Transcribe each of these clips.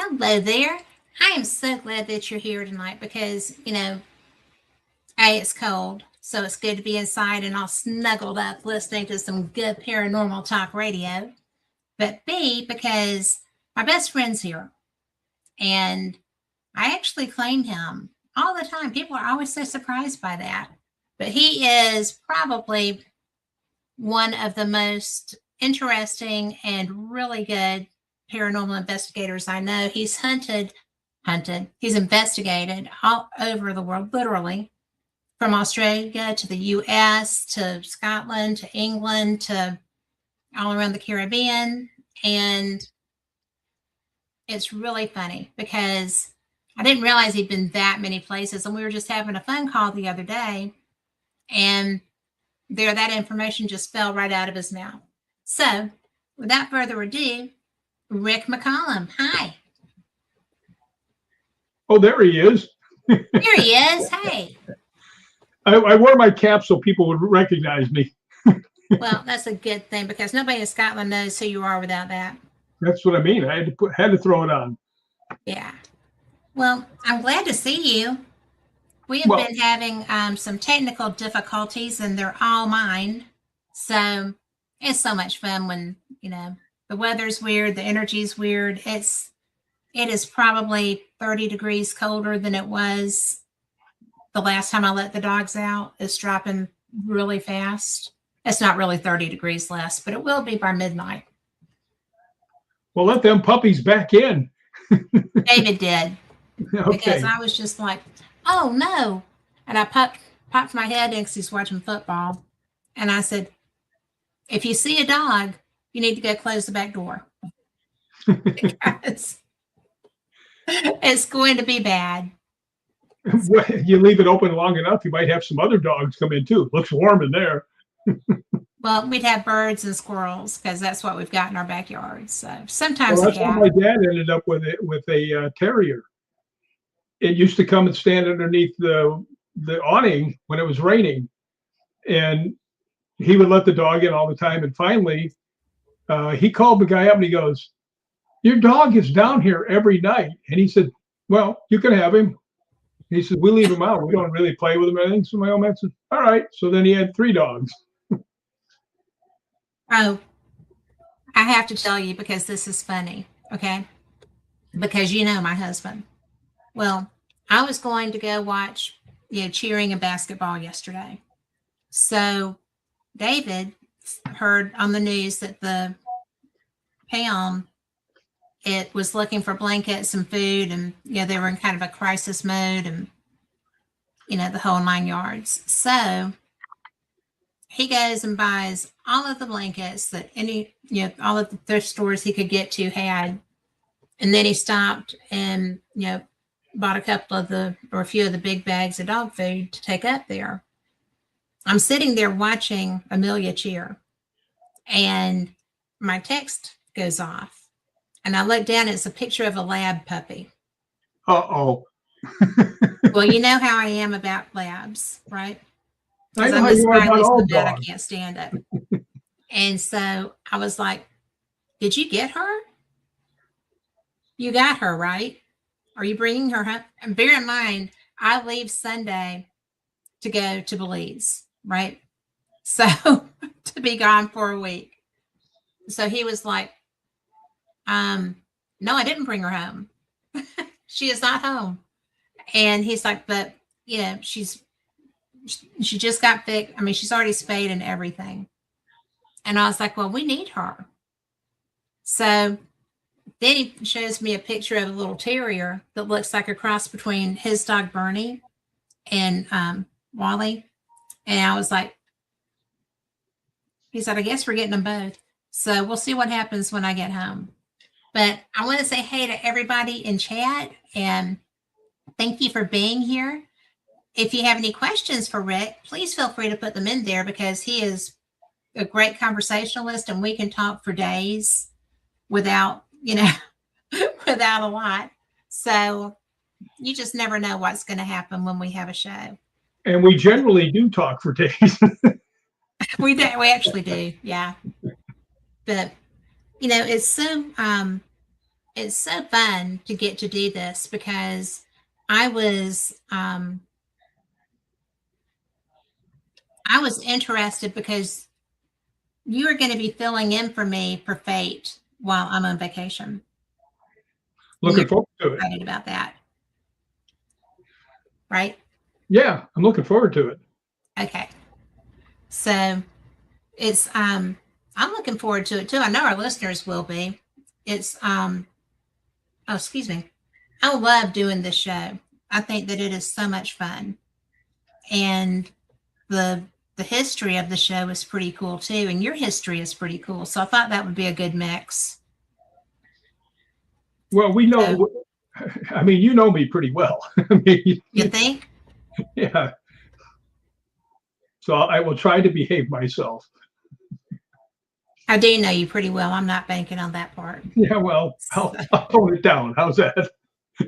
Hello there. I am so glad that you're here tonight because, A, it's cold, so it's good to be inside and all snuggled up listening to some good paranormal talk radio. But B, because my best friend's here and I actually claim him all the time. People are always so surprised by that. But he is probably one of the most interesting and really good paranormal investigators I know. He's he's investigated all over the world, literally, from Australia to the US to Scotland to England to all around the Caribbean. And it's really funny because I didn't realize he'd been that many places. And we were just having a phone call the other day, and that information just fell right out of his mouth. So, without further ado, Rick Mccallum. Hi. Oh, there he is. Here he is. Hey. I wore my cap so people would recognize me. Well, that's a good thing because nobody in Scotland knows who you are without that. That's what I mean. I had to throw it on. Yeah. Well, I'm glad to see you. We have been having some technical difficulties, and they're all mine. So it's so much fun when, the weather's weird, the energy's weird. It is probably 30 degrees colder than it was the last time I let the dogs out. It's dropping really fast. It's not really 30 degrees less, but it will be by midnight. Well, let them puppies back in. David did. Okay. Because I was just like, oh no. And I popped my head in because he's watching football. And I said, if you see a dog, you need to go close the back door. Because it's going to be bad. You leave it open long enough, you might have some other dogs come in too. It looks warm in there. Well, we'd have birds and squirrels because that's what we've got in our backyard. So sometimes that's what my dad ended up with a terrier. It used to come and stand underneath the awning when it was raining, and he would let the dog in all the time. And finally, he called the guy up and he goes, "Your dog is down here every night." And he said, "Well, you can have him." He said, "We leave him out. We don't really play with him or anything." So my old man said, "All right." So then he had 3 dogs. Oh, I have to tell you because this is funny, okay? Because you know my husband. Well, I was going to go watch, cheering and basketball yesterday. So David heard on the news that the pound, it was looking for blankets and food, and they were in kind of a crisis mode, and the whole 9 yards. So he goes and buys all of the blankets that all of the thrift stores he could get to had. And then he stopped and, bought a few of the big bags of dog food to take up there. I'm sitting there watching Amelia cheer, and my text goes off. And I look down, it's a picture of a lab puppy. Uh-oh. Well, you know how I am about labs, right? I know how you are about all dogs. I can't stand it. And so I was like, did you get her? You got her, right? Are you bringing her home? And bear in mind, I leave Sunday to go to Belize, right? So to be gone for a week. So he was like, no, I didn't bring her home. She is not home. And he's like, but she just got fixed. I mean, she's already spayed and everything. And I was like, well, we need her. So then he shows me a picture of a little terrier that looks like a cross between his dog Bernie and Wally. And I was like, he said, I guess we're getting them both. So we'll see what happens when I get home. But I want to say hey to everybody in chat, and thank you for being here. If you have any questions for Rick, please feel free to put them in there because he is a great conversationalist and we can talk for days without, without a lot. So you just never know what's going to happen when we have a show. And we generally do talk for days. We actually do. Yeah. But, it's so it's so fun to get to do this because I was um, I was interested because you are going to be filling in for me for Fate while I'm on vacation. And you're Looking forward to it. excited about that, right? Yeah, I'm looking forward to it. Okay. So it's I'm looking forward to it too. I know our listeners will be. It's oh, excuse me. I love doing this show. I think that it is so much fun. And the the history of the show is pretty cool too, and your history is pretty cool. So I thought that would be a good mix. Well, we So know. I mean, you know me pretty well. I mean, you think? yeah. So I will try to behave myself. I do know you pretty well. I'm not banking on that part. Yeah, well, So, I'll tone it down. How's that?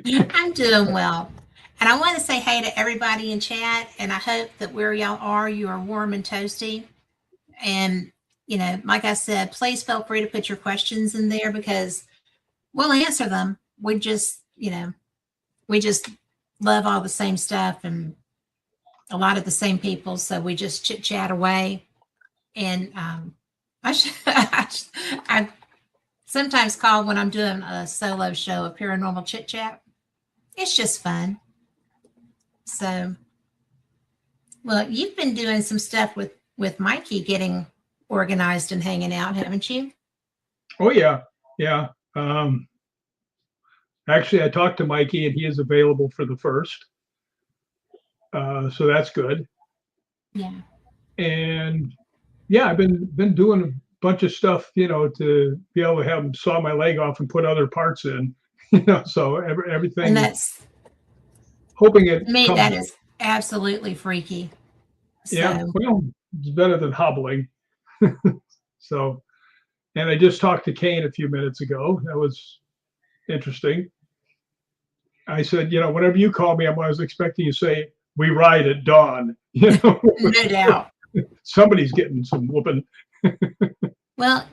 I'm doing well. And I want to say hey to everybody in chat, and I hope that where y'all are, you are warm and toasty. And, like I said, please feel free to put your questions in there because we'll answer them. We just love all the same stuff and a lot of the same people. So we just chit chat away. And I sometimes call when I'm doing a solo show a paranormal chit chat. It's just fun. So, well, you've been doing some stuff with Mikey getting organized and hanging out, haven't you? Oh yeah, yeah. Actually, I talked to Mikey, and he is available for the first. So that's good. Yeah. And yeah, I've been doing a bunch of stuff, to be able to have him saw my leg off and put other parts in, So And everything, that's, hoping it to me, comes. that is absolutely freaky. Yeah, So, well, it's better than hobbling. So, and I just talked to Kane a few minutes ago. That was interesting. I said, whenever you call me, I was expecting you to say, "We ride at dawn." no doubt. Somebody's getting some whooping. Well,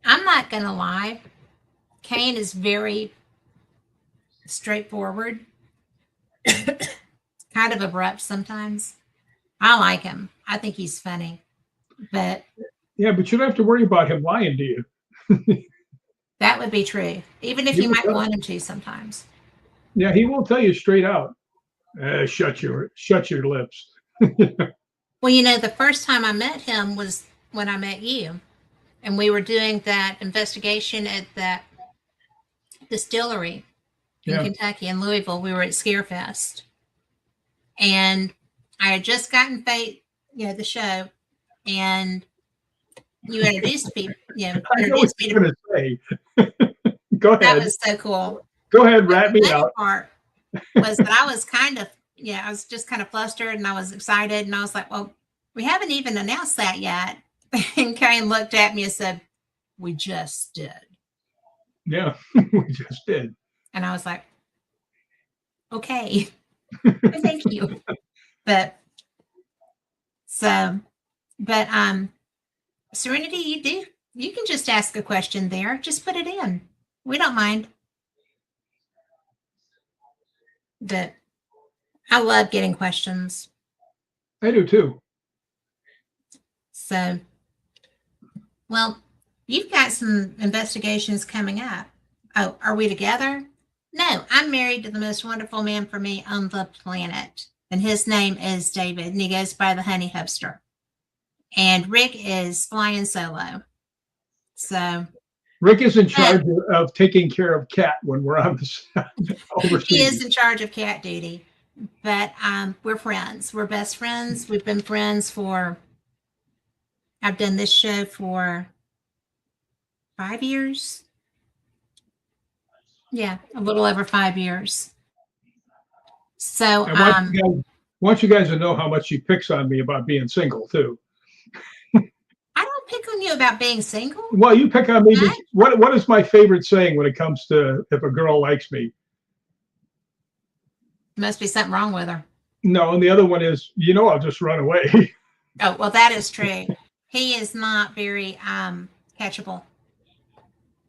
I'm not going to lie. Kane is very straightforward, kind of abrupt sometimes. I like him. I think he's funny. But Yeah, but you don't have to worry about him lying to you. that would be true, even if He you will might tell, want him to sometimes. yeah, he will tell you straight out. Shut your lips. Well, the first time I met him was when I met you, and we were doing that investigation at that distillery in Yeah. Kentucky, in Louisville. We were at Scarefest, and I had just gotten Fate, the show, and you introduced people, I know what introduced me you're to. going to say. Go That ahead. was so cool. Go ahead. But Rat the me funny out. part was that I was kind of, I was just kind of flustered and I was excited. And I was like, well, we haven't even announced that yet. And Kane looked at me and said, we just did. Yeah, we just did. And I was like, okay, thank you. But so, but Serenity, you can just ask a question there. Just put it in. We don't mind. But I love getting questions. I do too. So, well, you've got some investigations coming up. Oh, are we together? No, I'm married to the most wonderful man for me on the planet. And his name is David, and he goes by the Honey Hipster. And Rick is flying solo. So Rick is in charge of taking care of Cat when we're on the overseas. he is in charge of cat duty. But we're friends. We're best friends. We've been friends I've done this show for 5 years. Yeah, a little over 5 years. So I want you guys to know how much she picks on me about being single too. I don't pick on you about being single. Well, you pick on me. Right? What is my favorite saying when it comes to if a girl likes me? Must be something wrong with her. No, and the other one is, I'll just run away. Oh, well, that is true. He is not very catchable.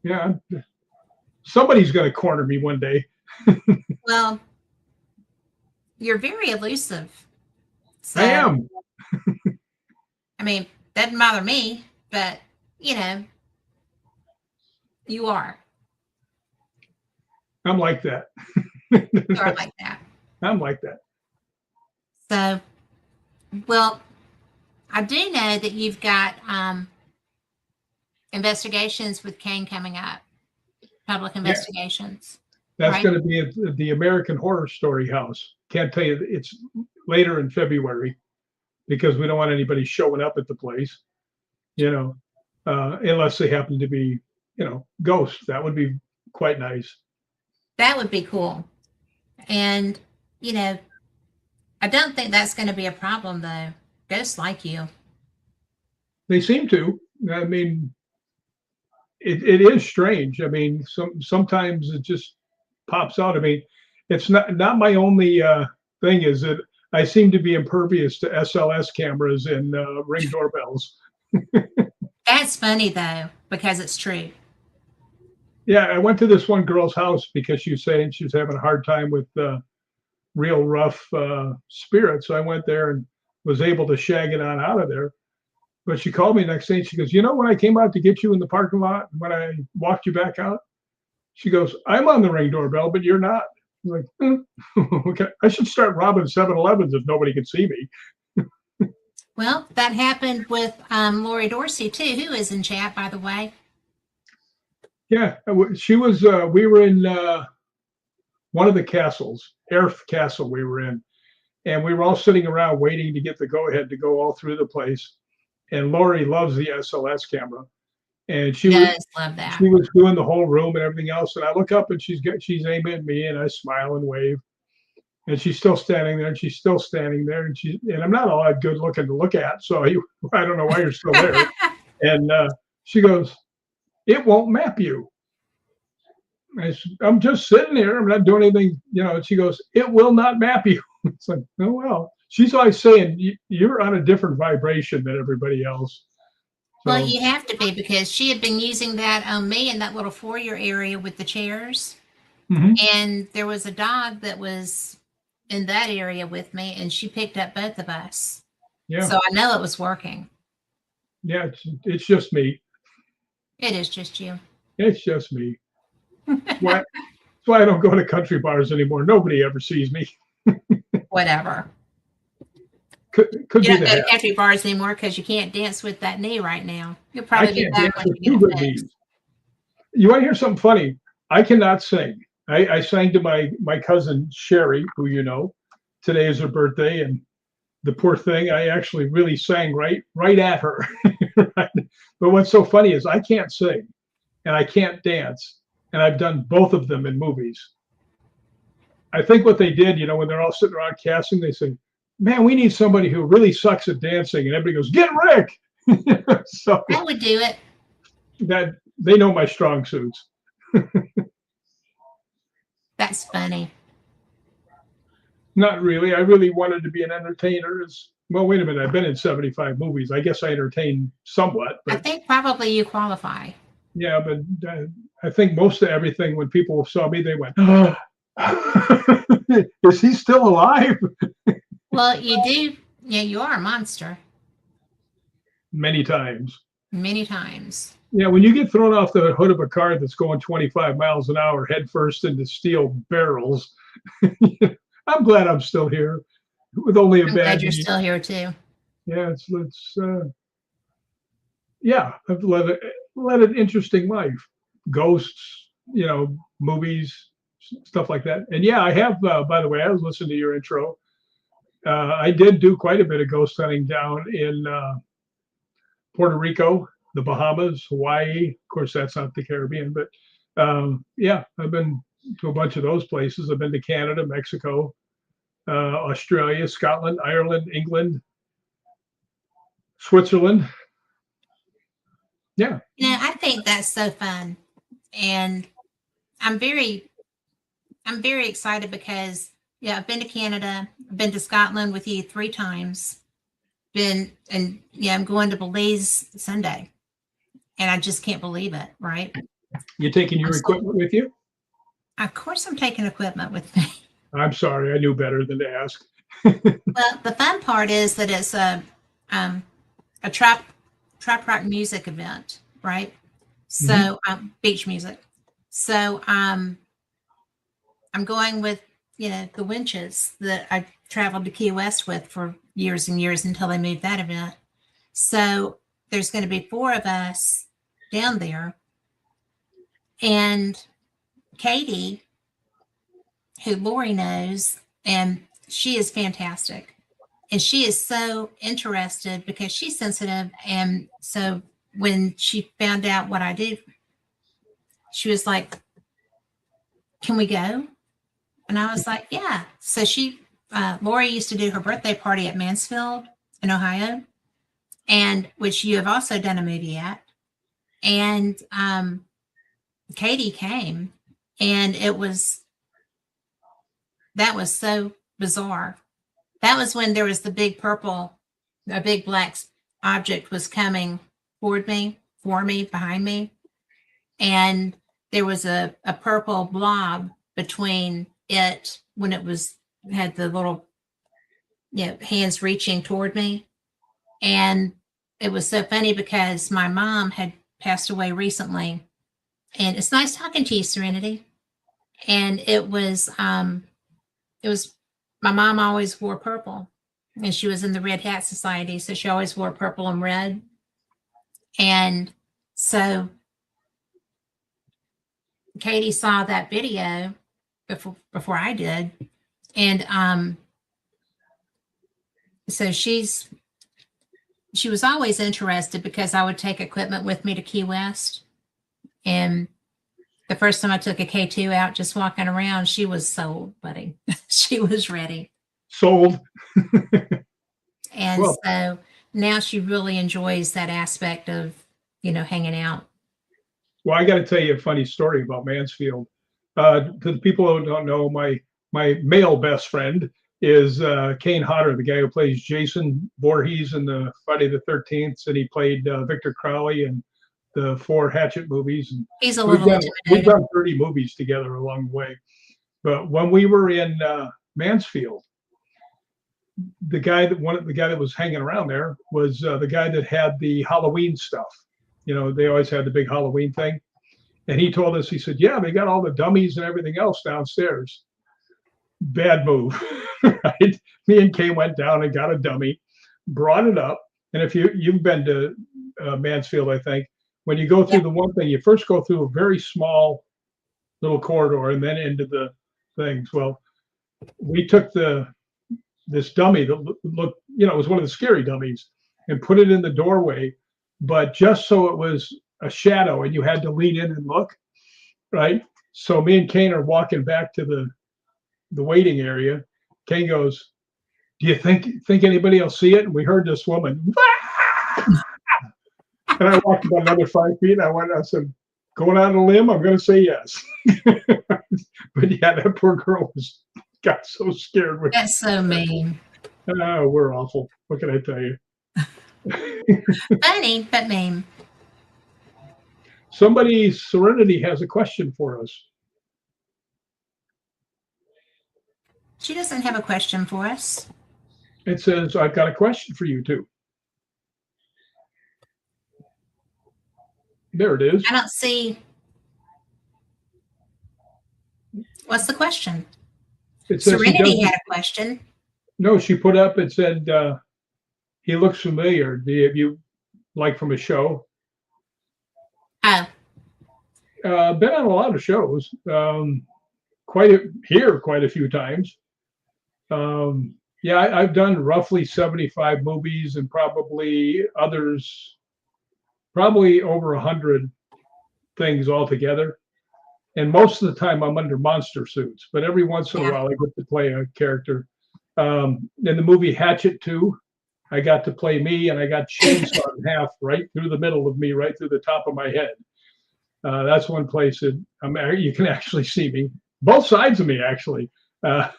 Yeah. somebody's going to corner me one day. Well, you're very elusive. I So, am. I mean, doesn't bother me, but you know, you are. I'm like that. You are like that. I'm like that. So, well, I do know that you've got investigations with Kane coming up, public Yeah, investigations, that's right? going to be at the American Horror Story House. Can't tell you. It's later in February because we don't want anybody showing up at the place. You know, unless they happen to be, ghosts. That would be quite nice. That would be cool. And, you know, I don't think that's going to be a problem, though. Ghosts like you. They seem to. I mean, it is strange. I mean, sometimes it just pops out. I mean, it's not my only thing is that I seem to be impervious to SLS cameras and Ring doorbells. That's funny, though, because it's true. Yeah, I went to this one girl's house because she was saying she was having a hard time with real rough spirit. So I went there and was able to shag it on out of there. But she called me the next day and she goes, when I came out to get you in the parking lot, when I walked you back out, she goes, I'm on the Ring doorbell, but you're not. I'm like, okay, I should start robbing 7-Elevens if nobody can see me. Well, that happened with Lori Dorsey, too, who is in chat, by the way. Yeah, she was, we were in one of the castles, Airf Castle we were in. And we were all sitting around waiting to get the go ahead to go all through the place. And Lori loves the SLS camera. And She does love that. she was doing the whole room and everything else. And I look up and she's aiming at me and I smile and wave. And she's still standing there and she's still standing there. And I'm not all that good looking to look at. So I don't know why you're still there. And she goes, it won't map you. I'm just sitting here. I'm not doing anything, And she goes, it will not map you. It's like, oh, well. She's always saying you're on a different vibration than everybody else. So, Well, you have to be because she had been using that on me in that little foyer area with the chairs. mhm. And there was a dog that was in that area with me, and she picked up both of us. Yeah. So I know it was working. Yeah, it's just me. It is just you. It's just me. That's why I don't go to country bars anymore. Nobody ever sees me. Whatever. Could You be don't the go to hat. country bars anymore because you can't dance with that knee right now. You'll I probably be can't back dance when with you two get it good fixed. knees. You want to hear something funny? I cannot sing. I sang to my cousin Sherry, who today is her birthday, and the poor thing, I actually really sang right at her. Right? But what's so funny is I can't sing and I can't dance, and I've done both of them in movies. I think what they did, when they're all sitting around casting, they say, "Man, we need somebody who really sucks at dancing," and everybody goes, "Get Rick." So That would do it. that they know my strong suits. That's funny. Not really. I really wanted to be an entertainer. Well, wait a minute. I've been in 75 movies. I guess I entertain somewhat, I but think probably you qualify. yeah, but I think most of everything, when people saw me, they went, oh, is he still alive? Well, you do. Yeah, you are a monster Many times. many times. Yeah, when you get thrown off the hood of a car that's going 25 miles an hour head first into steel barrels, I'm glad I'm still here with only a I'm bad glad you're knee. still here too. Yeah, yeah, I've led an interesting life. Ghosts, movies, stuff like that. And yeah, I have. By the way, I was listening to your intro. I did do quite a bit of ghost hunting down in Puerto Rico, the Bahamas, Hawaii. Of course, that's not the Caribbean, but yeah, I've been to a bunch of those places. I've been to Canada, Mexico, Australia, Scotland, Ireland, England, Switzerland. Yeah. I think that's so fun. And I'm very excited because I've been to Canada, I've been to Scotland with you 3 times. I'm going to Belize Sunday. And I just can't believe it, right? You taking your equipment with you? Of course, I'm taking equipment with me. I'm sorry, I knew better than to ask. Well, the fun part is that it's um, a trap rock music event, right? Mhm. So beach music. So I'm going with the winches that I traveled to Key West with for years and years until they moved that event. So there's going to be four of us down there, and Katie, who Lori knows, and she is fantastic. And she is so interested because she's sensitive. And so when she found out what I do, she was like, "Can we go?" And I was like, "Yeah." So Lori used to do her birthday party at Mansfield in Ohio, and which you have also done a movie at. And Katie came, and that was so bizarre. That was when there was a big black object was coming toward me, for me, behind me. And there was a purple blob between it when it had the little hands reaching toward me. And it was so funny because my mom had passed away recently. And it's nice talking to you, Serenity. And it was my mom always wore purple, and she was in the Red Hat Society, so she always wore purple and red. And so Katie saw that video before I did, and so she was always interested because I would take equipment with me to Key West. And the first time I took a K2 out, just walking around, she was sold, buddy. She was ready. Sold. And Well, so now she really enjoys that aspect of, hanging out. I got to tell you a funny story about Mansfield. To the people who don't know, my male best friend is Kane Hodder, the guy who plays Jason Voorhees in the Friday the 13th, and he played Victor Crowley in the 4 Hatchet movies. And He's a we've little done we've intimidating. done 30 movies together along the way. But when we were in Mansfield, the guy that was hanging around there was the guy that had the Halloween stuff. They always had the big Halloween thing. And he told us, he said, "Yeah, they got all the dummies and everything else downstairs." Bad move, right? Me and Kay went down and got a dummy, brought it up. And if you've been to Mansfield, I think when you go through Yep. the one thing, you first go through a very small little corridor and then into the things. Well, we took this dummy that looked, it was one of the scary dummies, and put it in the doorway, but just so it was a shadow and you had to lean in and look, right? So me and Kane are walking back to the waiting area. Kane goes, "Do you think anybody will see it?" And we heard this woman, and I walked about another 5 feet. And I said, "Going out on a limb, I'm going to say yes." But yeah, that poor girl got so scared. That's so mean. We're awful. What can I tell you? Funny, but mean. Somebody, Serenity, has a question for us. She doesn't have a question for us. It says, "I've got a question for you too." There it is. I don't see. What's the question? It says he Serenity doesn't. had a question. No, she put up. It said he looks familiar. Have you like from a show? Oh, Been on a lot of shows. Quite a few times. Yeah, I've done roughly 75 movies and probably over 100 things altogether. And most of the time I'm under monster suits, but every once in a yeah. while I get to play a character. In the movie Hatchet 2, I got to play me, and I got chainsawed in half right through the middle of me, right through the top of my head. That's one place that you can actually see me. Both sides of me, actually. Uh,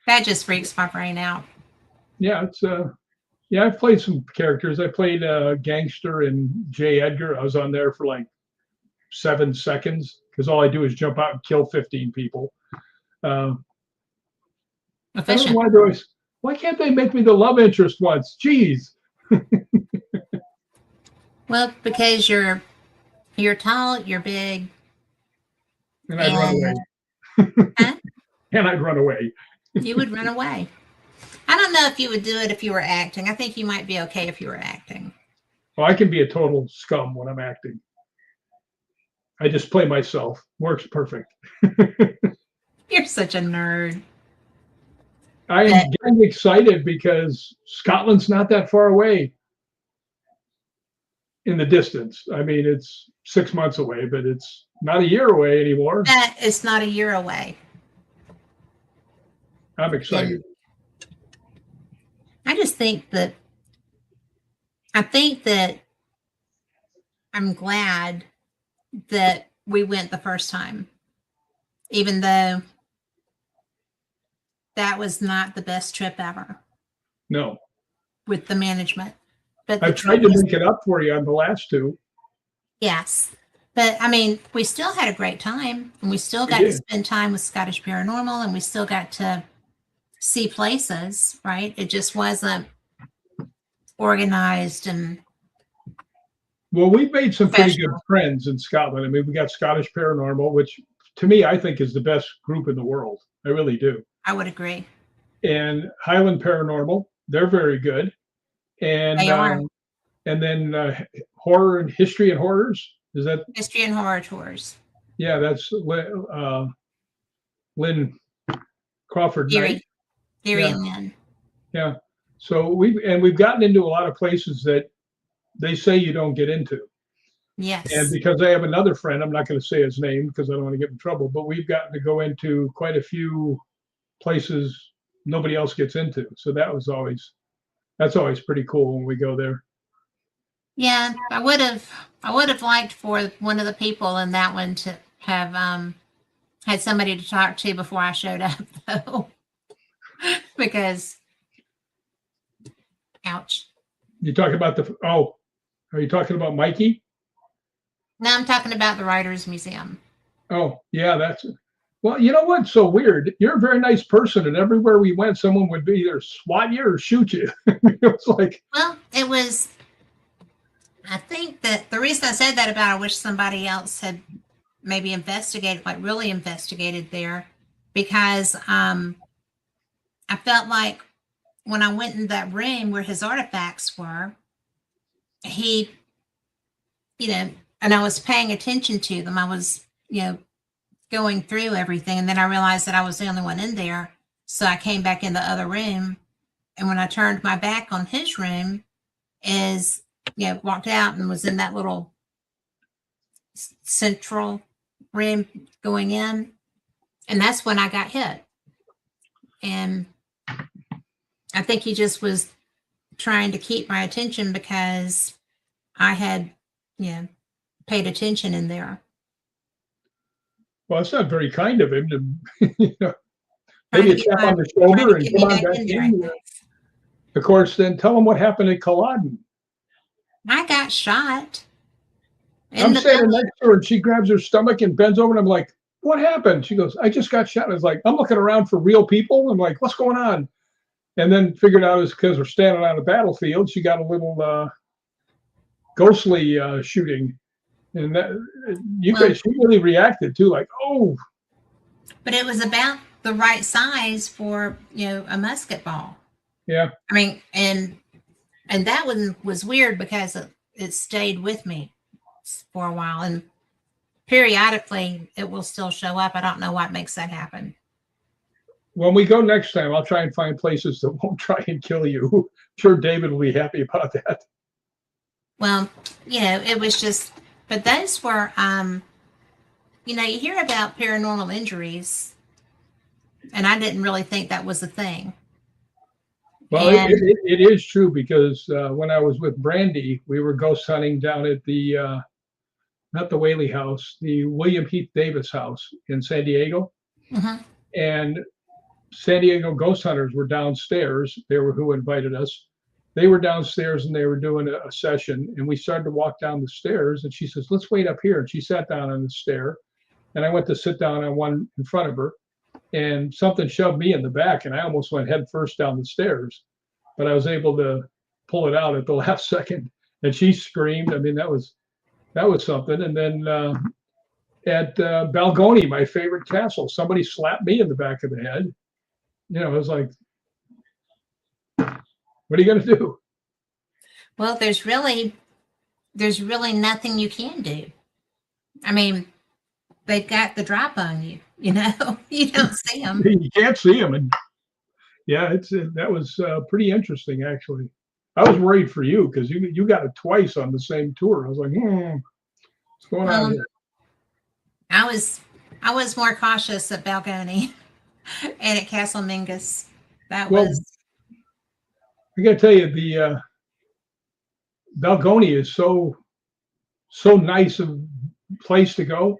That just freaks my brain out. yeah, I've played some characters. I played a gangster in J. Edgar. I was on there for like 7 seconds because all I do is jump out and kill 15 people. I don't know Efficient. why can't they make me the love interest once? Jeez. Well, because you're tall, you're big, And I'd run and away. huh? And I'd run away. You would run away. I don't know if you would do it if you were acting. I think you might be okay if you were acting. Well, I can be a total scum when I'm acting. I just play myself. Works perfect. You're such a nerd. I am But getting excited because Scotland's not that far away in the distance. I mean, it's 6 months away, but it's not a year away anymore. it's not a year away. I'm excited. And I just think that I'm glad that we went the first time, even though that was not the best trip ever No, with the management. But the I've tried trip to was, make it up for you on the last two. yes. But I mean, we still had a great time, and we still We got to did. spend time with Scottish Paranormal, and we still got to see places, right? It just wasn't organized and Well, we've made some pretty good professional. friends in Scotland. I mean, we got Scottish Paranormal, which to me, I think is the best group in the world. I really do. I would agree. And Highland Paranormal, they're very good. They are. And then Horror and History and Horrors. Is that? History and horror tours. Yeah, that's Lynn Crawford Knight. Theory. Theory Yeah, and Lynn. yeah. So we've gotten into a lot of places that they say you don't get into. And Yes. because I have another friend, I'm not going to say his name because I don't want to get in trouble, but we've gotten to go into quite a few places nobody else gets into. So that's always pretty cool when we go there. Yeah, I would have liked for one of the people in that one to have had somebody to talk to before I showed up though. Because ouch. You talk about are you talking about Mikey? Now I'm talking about the Writers Museum. Oh, yeah, well, you know what's so weird? You're a very nice person, and everywhere we went, someone would either swat you or shoot you. It was like, Well, it was I think that the reason I said that about I wish somebody else had maybe investigated, like really investigated there, because I felt like when I went in that room where his artifacts were, he, and I was paying attention to them. I was, going through everything. And then I realized that I was the only one in there. So I came back in the other room. And when I turned my back on his room, walked out and was in that little central room going in. And that's when I got hit. And I think he just was trying to keep my attention because I had, paid attention in there. well, it's not very kind of him to, Trying maybe to a get tap my, on the trying to shoulder and get come me on back back in there, I in. think. Of course, then tell him what happened at Culloden. I got shot in I'm the standing belly. next to her and she grabs her stomach and bends over and I'm like, what happened? She goes, I just got shot. And I was like, I'm looking around for real people. I'm like, what's going on? And then figured out it was because we're standing on a battlefield. She got a little ghostly shooting. And Well, she really reacted too, like, oh, but it was about the right size for, a musket ball. yeah. I mean, and that one was weird because it stayed with me for a while, and periodically it will still show up. I don't know what makes that happen. When we go next time, I'll try and find places that won't try and kill you. I'm sure David will be happy about that. Well, it was just, but those were, you hear about paranormal injuries, and I didn't really think that was a thing. Well, And it is true because when I was with Brandy, we were ghost hunting down at the not the Whaley House, the William Heath Davis House in San Diego, mhm, and San Diego ghost hunters were downstairs. They were who invited us. they were downstairs and they were doing a session, and we started to walk down the stairs, and she says, let's wait up here. And she sat down on the stair, and I went to sit down on one in front of her, and something shoved me in the back, and I almost went head first down the stairs, but I was able to pull it out at the last second. And she screamed. I mean, that was something. And then at Balgoni, my favorite castle, somebody slapped me in the back of the head. You know, it was like, what are you going to do? Well, there's really nothing you can do. I mean, they've got the drop on you. You know, you don't see them. You can't see them, and yeah, that was pretty interesting actually. I was worried for you because you got it twice on the same tour. I was like, what's going on here? I was more cautious at Balgoni and at Castle Mingus. That was. I got to tell you, the Balgoni is so nice a place to go.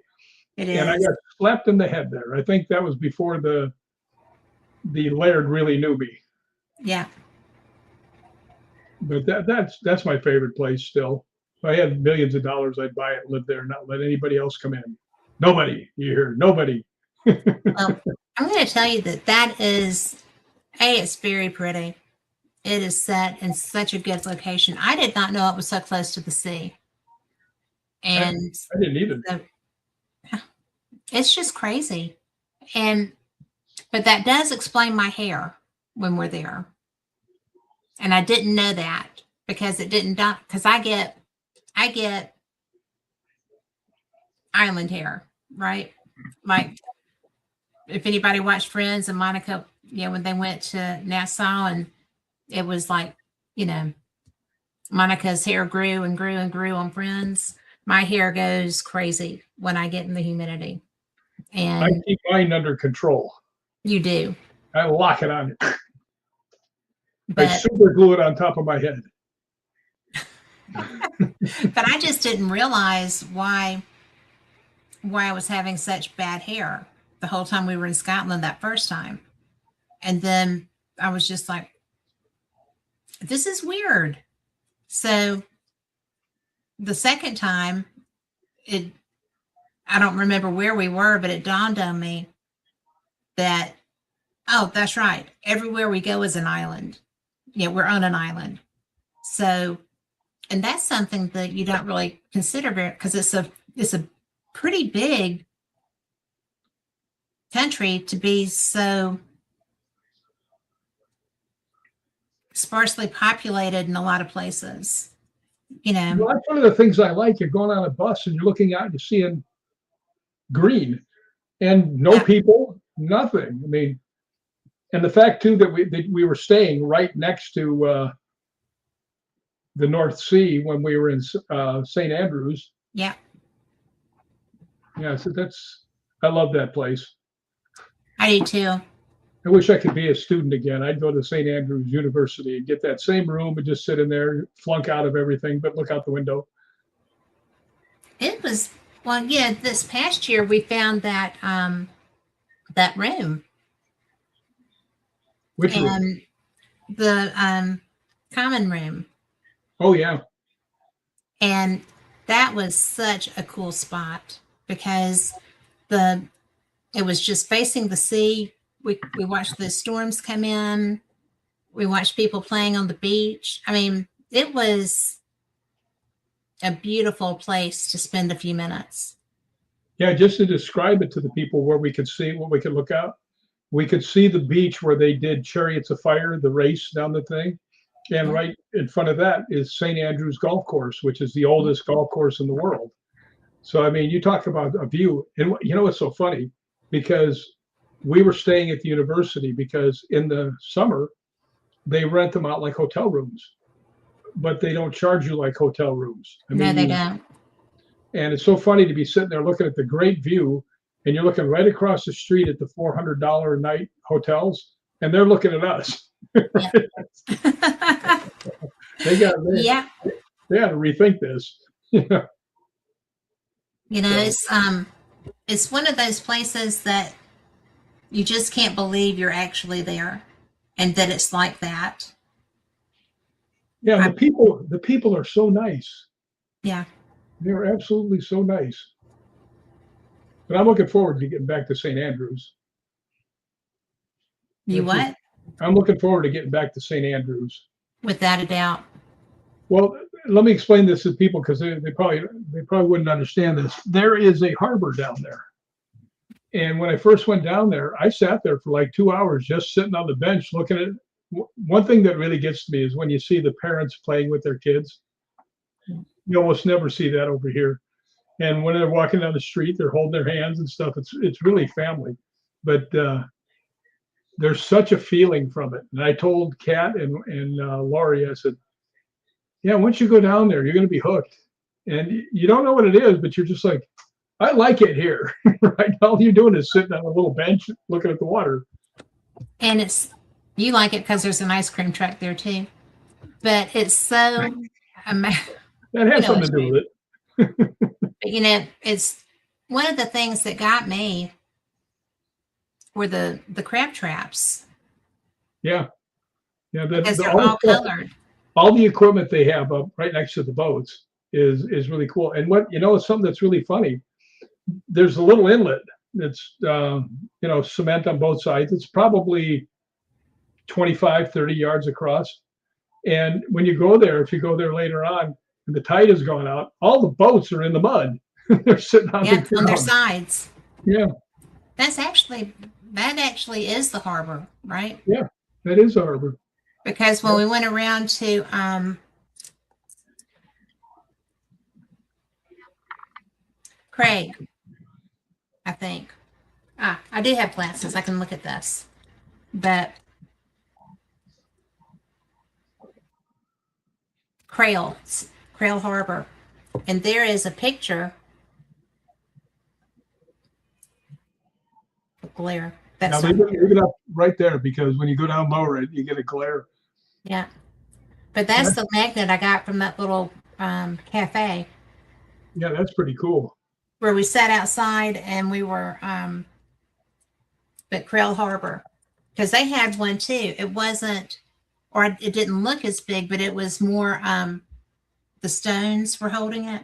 It is. And I got slapped in the head there. I think that was before the Laird really knew me. Yeah. But that's my favorite place still. If I had millions of dollars, I'd buy it, live there, not let anybody else come in. Nobody. You hear nobody. Well, I'm going to tell you that is, it's very pretty. It is set in such a good location. I did not know it was so close to the sea. And I didn't either. It's just crazy. But that does explain my hair when we're there. And I didn't know that because because I get island hair, right? Like if anybody watched Friends and Monica, when they went to Nassau, and it was like, Monica's hair grew and grew and grew on Friends. My hair goes crazy when I get in the humidity. And I keep mine under control. You do. I lock it on. I super glue it on top of my head. But I just didn't realize why I was having such bad hair the whole time we were in Scotland that first time. And then I was just like, this is weird. So the second time, I don't remember where we were, but it dawned on me that, oh, that's right. Everywhere we go is an island. We're on an island. So, and that's something that you don't really consider because it's a pretty big country to be so sparsely populated in a lot of places. Well, that's one of the things I like. You're going on a bus and you're looking out and you're seeing green and no people, nothing. I mean, and the fact too that we were staying right next to the North Sea when we were in St. Andrews. Yeah. Yeah, so I love that place. I do too. I wish I could be a student again. I'd go to St. Andrews University and get that same room and just sit in there, flunk out of everything, but look out the window. It was, well, yeah, this past year we found that that room. Which room? The common room. Oh, yeah. And that was such a cool spot because it was just facing the sea. We watched the storms come in. We watched people playing on the beach. I mean, it was a beautiful place to spend a few minutes. Yeah, just to describe it to the people where we could see what we could look out. We could see the beach where they did Chariots of Fire, the race down the thing. And right in front of that is St. Andrews Golf Course, which is the oldest golf course in the world. So, I mean, you talk about a view. And it's so funny because we were staying at the university because in the summer, they rent them out like hotel rooms, but they don't charge you like hotel rooms. No, they don't. And it's so funny to be sitting there looking at the great view, and you're looking right across the street at the $400 a night hotels, and they're looking at us. Yeah. They got to rethink this. It's one of those places that you just can't believe you're actually there and that it's like that. Yeah, and I, the people are so nice. yeah. They're absolutely so nice. But I'm looking forward to getting back to St. Andrews. You That's just what? I'm looking forward to getting back to St. Andrews. Without a doubt. Well, let me explain this to people because they probably wouldn't understand this. There is a harbor down there. And when I first went down there, I sat there for like 2 hours just sitting on the bench looking at it. One thing that really gets to me is when you see the parents playing with their kids. You almost never see that over here. And when they're walking down the street, they're holding their hands and stuff. It's really family. But there's such a feeling from it. And I told Kat and Laurie, I said, yeah, once you go down there, you're going to be hooked. And you don't know what it is, but you're just like, I like it here. Right? All you're doing is sitting on a little bench looking at the water. And you like it because there's an ice cream truck there too. But it's so, ama- That you has know, something it's to do true. with it. But it's one of the things that got me were the crab traps Yeah. Yeah. because they're All the all stuff, colored. all the equipment they have up right next to the boats is really cool. And what, it's something that's really funny. There's a little inlet that's, cement on both sides. It's probably 25, 30 yards across. And when you go there, if you go there later on, and the tide has gone out, all the boats are in the mud. They're sitting on the Yeah, on their ground. sides. Yeah, That actually is the harbor, right? yeah, that is a harbor. Because when Yep. we went around to Craig, I think. I do have glasses. I can look at this. But Crail Harbor. And there is a picture of glare. Now That's not leave it up right there because when you go down lower, you get a glare. yeah. But that's the magnet I got from that little cafe Yeah, that's pretty cool. where we sat outside and we were at Crail Harbor. Because they had one too. It wasn't or it didn't look as big, but it was more the stones were holding it.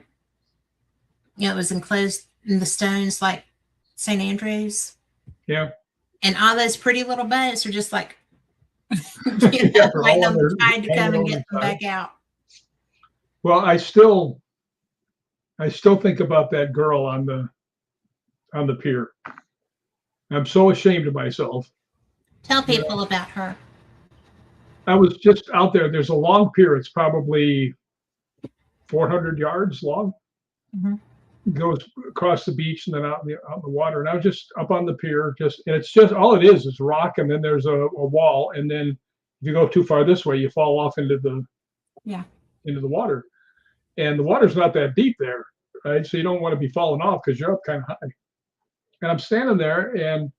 It was enclosed in the stones like St. Andrews. Yeah, And all those pretty little boats are just like, yeah, they're waiting all on on the their tide to hanging come and over get the them side. back out. Well, I still think about that girl on the pier. I'm so ashamed of myself. Tell You know, people about her. I was just out there. There's a long pier. It's probably 400 yards long. Mhm. Goes across the beach and then out in the water. And I was just up on the pier, and it's just all it is rock, and then there's a wall, and then if you go too far this way, you fall off Yeah. into the water. And the water's not that deep there, right? So you don't want to be falling off because you're up kind of high. And I'm standing there, and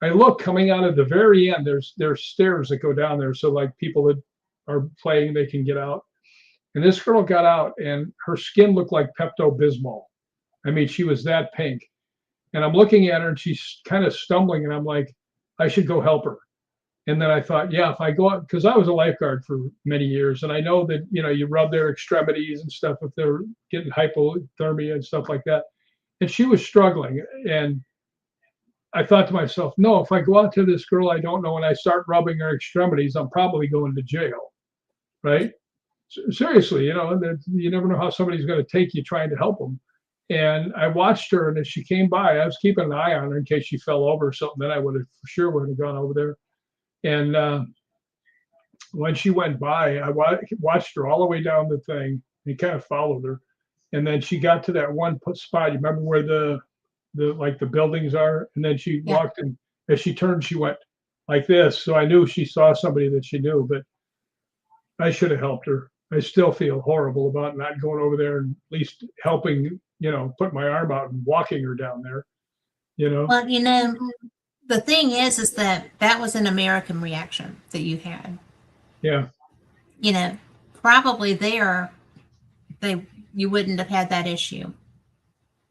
I look coming out of the very end. There's stairs that go down there, so like people that are playing, they can get out. And this girl got out, and her skin looked like Pepto Bismol. I mean, she was that pink. And I'm looking at her, and she's kind of stumbling, and I'm like, I should go help her. And then I thought, yeah, if I go out, because I was a lifeguard for many years, and I know that you rub their extremities and stuff if they're getting hypothermia and stuff like that. And she was struggling, and I thought to myself, no, if I go out to this girl I don't know and I start rubbing her extremities, I'm probably going to jail, right? Seriously, you never know how somebody's going to take you trying to help them. And I watched her, and as she came by, I was keeping an eye on her in case she fell over or something. Then I would have gone over there. And when she went by, I watched her all the way down the thing and kind of followed her. And then she got to that one spot. You remember where the buildings are? And then she Yeah. walked, and as she turned, she went like this. So I knew she saw somebody that she knew, but I should have helped her. I still feel horrible about not going over there and at least helping, put my arm out and walking her down there, you know? Well, the thing is that was an American reaction that you had. Yeah. You know, probably there they you wouldn't have had that issue.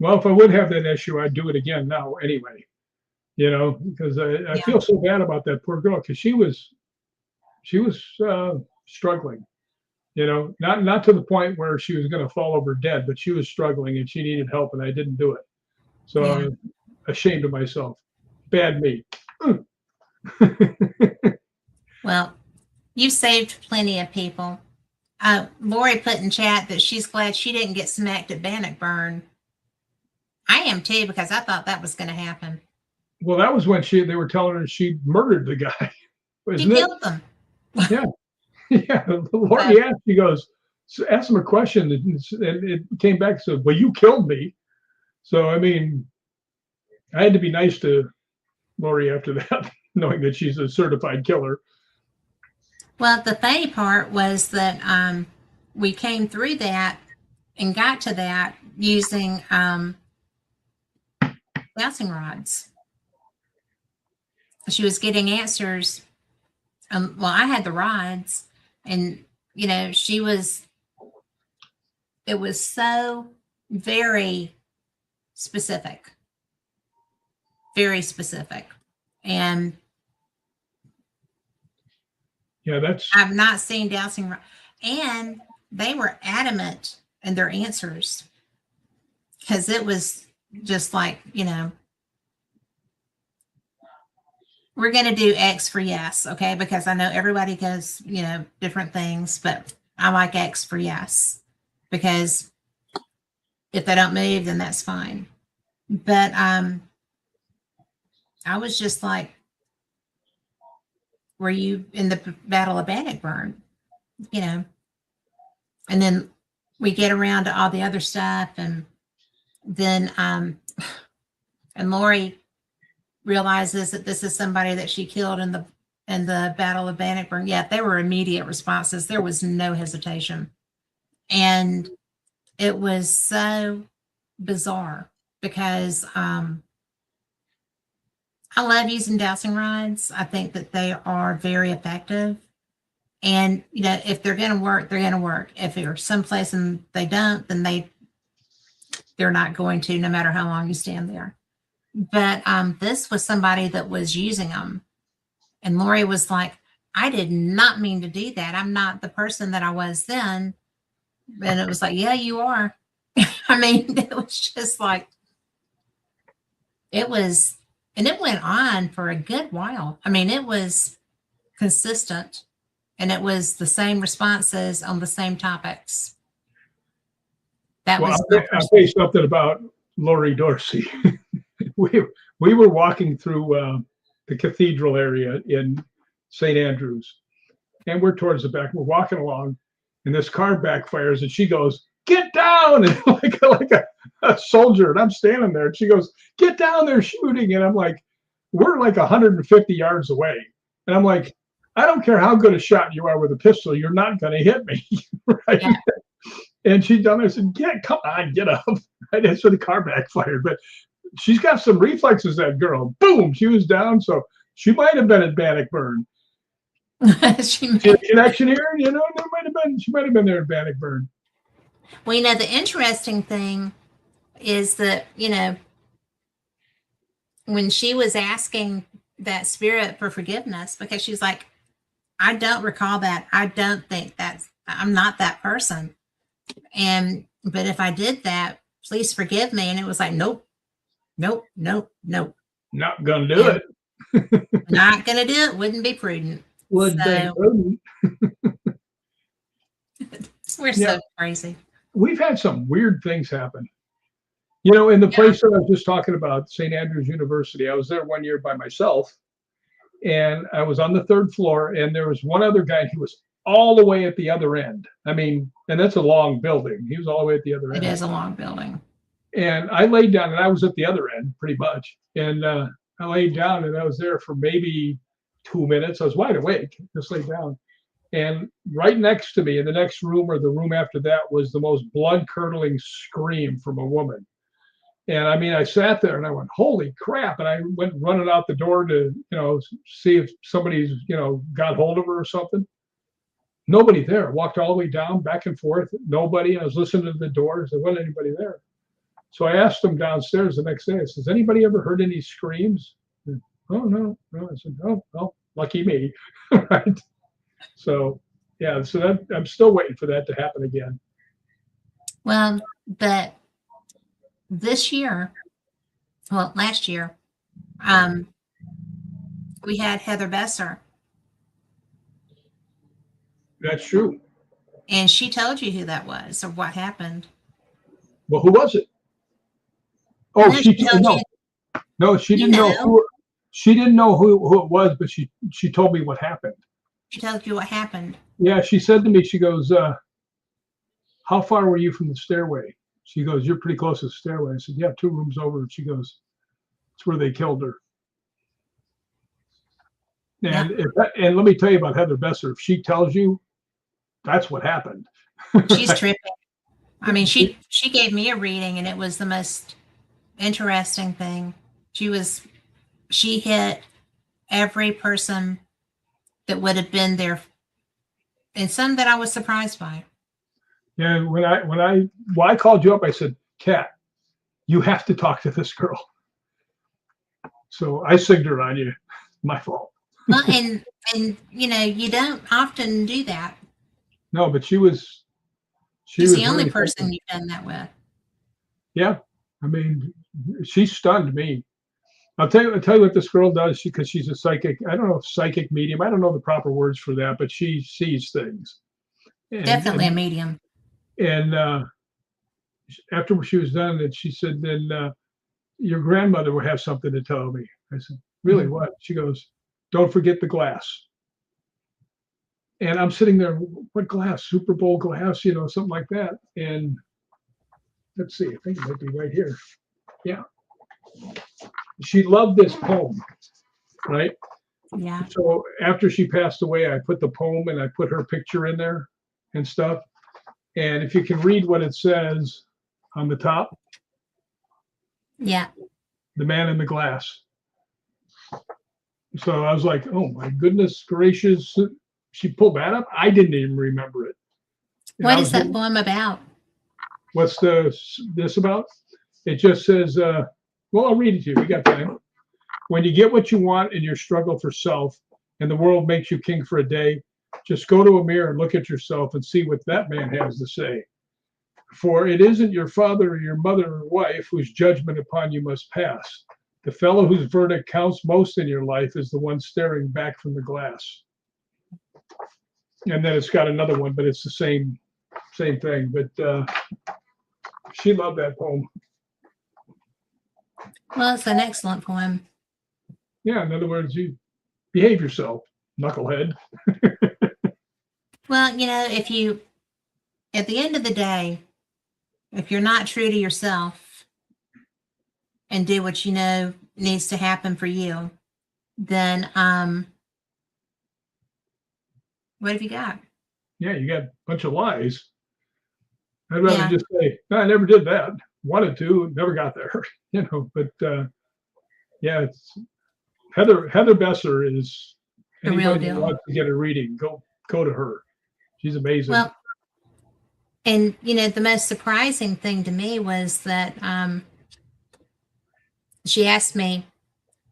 Well, if I would have that issue, I'd do it again now anyway, because I Yeah. feel so bad about that poor girl because she was struggling. Not to the point where she was going to fall over dead, but she was struggling and she needed help, and I didn't do it. So Yeah. I'm ashamed of myself. Bad me. Well, you've saved plenty of people. Lori put in chat that she's glad she didn't get smacked at Bannockburn. I am too, because I thought that was going to happen. Well, that was when they were telling her she murdered the guy, She isn't it? killed them. Yeah. Yeah. Lori asked, she goes, asked him a question, and it came back and said, well, you killed me. So, I mean, I had to be nice to Lori after that, knowing that she's a certified killer. Well, the funny part was that we came through that and got to that using dowsing rods. She was getting answers. Well, I had the rods, and she was. It was so very specific, and Yeah, I've not seen dowsing rods, and they were adamant in their answers, because it was just like, we're going to do X for yes, okay? Because I know everybody goes, different things, but I like X for yes, because if they don't move, then that's fine. But I was just like, were you in the Battle of Bannockburn? And then we get around to all the other stuff, and then and Lori realizes that this is somebody that she killed in the Battle of Bannockburn. Yeah, they were immediate responses. There was no hesitation. And it was so bizarre, because I love using dowsing rods. I think that they are very effective. And, if they're going to work, they're going to work. If they're someplace and they don't, then they're not going to, no matter how long you stand there. But this was somebody that was using them. And Lori was like, I did not mean to do that. I'm not the person that I was then. And it was like, yeah, you are. I mean, it was just like, it was, and it went on for a good while. I mean, it was consistent, and it was the same responses on the same topics. That well, was I'll tell you something about Lori Dorsey. we were walking through the cathedral area in St. Andrews, and we're towards the back. We're walking along, and this car backfires, and she goes, "Get down!" And like a soldier, and I'm standing there, and she goes, "Get down! They're shooting!" And I'm like, "We're like 150 yards away," and I'm like, "I don't care how good a shot you are with a pistol, you're not going to hit me, right?" Yeah. And she done. I said, come on, get up. That's when the car backfired, but she's got some reflexes, that girl. Boom, she was down. So she might have been at Bannockburn. She See the connection here? There might have been. She might have been there at Bannockburn. Well, the interesting thing is that, when she was asking that spirit for forgiveness, because she's like, I don't recall that. I don't think I'm not that person. But if I did that, please forgive me. And it was like, nope. Not gonna do it. Not gonna do it. Wouldn't be prudent. Would be prudent. We're so crazy. We've had some weird things happen. In the place that I was just talking about, St. Andrews University, I was there one year by myself, and I was on the third floor, and there was one other guy who was all the way at the other end. I mean, and that's a long building. He was all the way at the other end. It is a long building. And I laid down, and I was at the other end pretty much. And I laid down, and I was there for maybe 2 minutes. I was wide awake, just laid down. And right next to me in the next room, or the room after that, was the most blood-curdling scream from a woman. And I mean, I sat there and I went, holy crap. And I went running out the door to, see if somebody's, got hold of her or something. Nobody there. Walked all the way down, back and forth. Nobody. And I was listening to the doors. There wasn't anybody there. So I asked them downstairs the next day, I said, has anybody ever heard any screams? And, oh, no. I said, oh, well, lucky me. Right. So Yeah, so that I'm still waiting for that to happen again. Well, but this year, well, last year, um, we had Heather Besser, That's true. and she told you who that was or what happened. Well, who was it? Oh, No, she told you. no, she You didn't know know, who who it was, but she told me what happened. she told you what happened. Yeah, she said to me, she goes, "How far were you from the stairway?" She goes, "You're pretty close to the stairway." I said, "Yeah, 2 rooms over." And she goes, "It's where they killed her." Yep, And let me tell you about Heather Besser. If she tells you, that's what happened. she's tripping. I mean, she gave me a reading, and it was the most interesting thing. She hit every person that would have been there, and some that I was surprised by. And when I called you up, I said, "Kat, you have to talk to this girl." So I signed her on you. My fault. Well, and you don't often do that. No, but she She's was the only really person something. you've done that with. Yeah, I mean, she stunned me. I'll tell you what this girl does. Because she's a psychic. I don't know if psychic medium. I don't know the proper words for that, but she sees things. And Definitely a and medium. and after she was done, and she said, "Then your grandmother will have something to tell me." I said, "Really? Mhm. What?" She goes, "Don't forget the glass." And I'm sitting there, what glass? Super Bowl glass, something like that. And let's see, I think it might be right here. Yeah. She loved this poem, right? Yeah. So after she passed away, I put the poem and I put her picture in there and stuff. And if you can read what it says on the top, Yeah. the man in the glass. So I was like, oh my goodness gracious. She pulled that up. I didn't even remember it. And I What is was, that poem about? what's this about? It just says, well, I'll read it to you. We got time. When you get what you want in your struggle for self and the world makes you king for a day, just go to a mirror and look at yourself and see what that man has to say. For it isn't your father or your mother or wife whose judgment upon you must pass. The fellow whose verdict counts most in your life is the one staring back from the glass. And then it's got another one, but it's the same thing. But she loved that poem. Well, it's an excellent poem. Yeah, in other words, you behave yourself, knucklehead. Well, if you, at the end of the day, if you're not true to yourself and do what you know needs to happen for you, then what have you got? Yeah, you got a bunch of lies. I'd rather Yeah, just say, no, I never did that. Wanted to, never got there. But yeah, it's Heather Besser is the real anybody that deal. wants to get a reading, go to her. She's amazing. Well, and the most surprising thing to me was that she asked me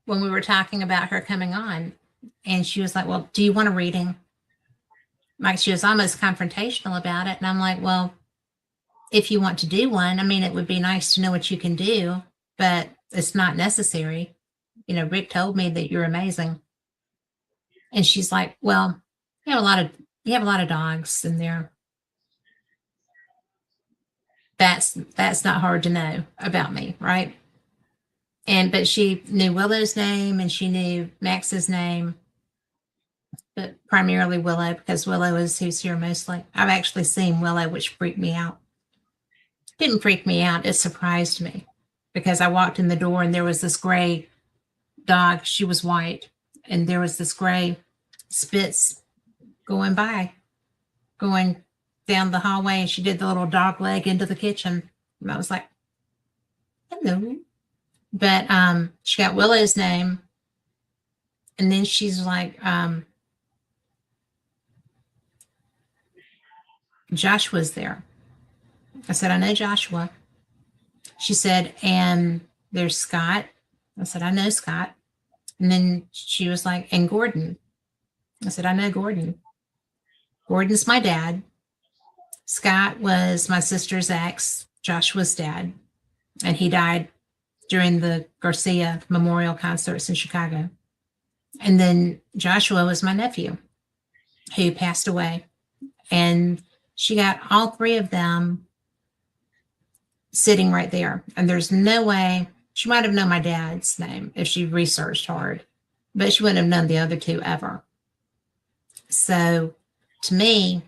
when we were talking about her coming on, and she was like, "Well, do you want a reading?" Like she was almost confrontational about it, and I'm like, "Well, if you want to do one, I mean, it would be nice to know what you can do, but it's not necessary. Rick told me that you're amazing." And she's like, "Well, you have a lot of you have a lot of dogs, and that's not hard to know about me, right?" But she knew Willow's name and she knew Max's name, but primarily Willow because Willow is who's here mostly. I've actually seen Willow, which freaked me out. Didn't freak me out, it surprised me because I walked in the door and there was this gray dog. She was white, and there was this gray Spitz going by, going down the hallway, and she did the little dog leg into the kitchen. And I was like, hello. But she got Willow's name, and then she's like, Joshua's there. I said, I know Joshua. She said, and there's Scott. I said, I know Scott. And then she was like, and Gordon. I said, I know Gordon. Gordon's my dad. Scott was my sister's ex, Joshua's dad, and he died during the Garcia Memorial concerts in Chicago. And then Joshua was my nephew who passed away. And she got all three of them sitting right there. And there's no way she might have known my dad's name if she researched hard, but she wouldn't have known the other two ever. So to me,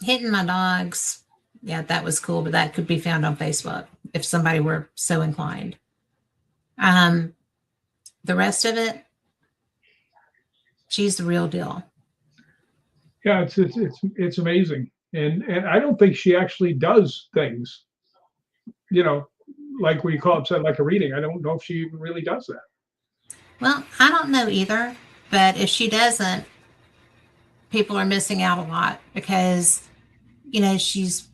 hitting my dogs, yeah, that was cool, but that could be found on Facebook if somebody were so inclined. The rest of it, she's the real deal. Yeah, it's amazing, and I don't think she actually does things, you know, like we call it like a reading. I don't know if she even really does that. Well, I don't know either, but if she doesn't, people are missing out a lot because, you know, she's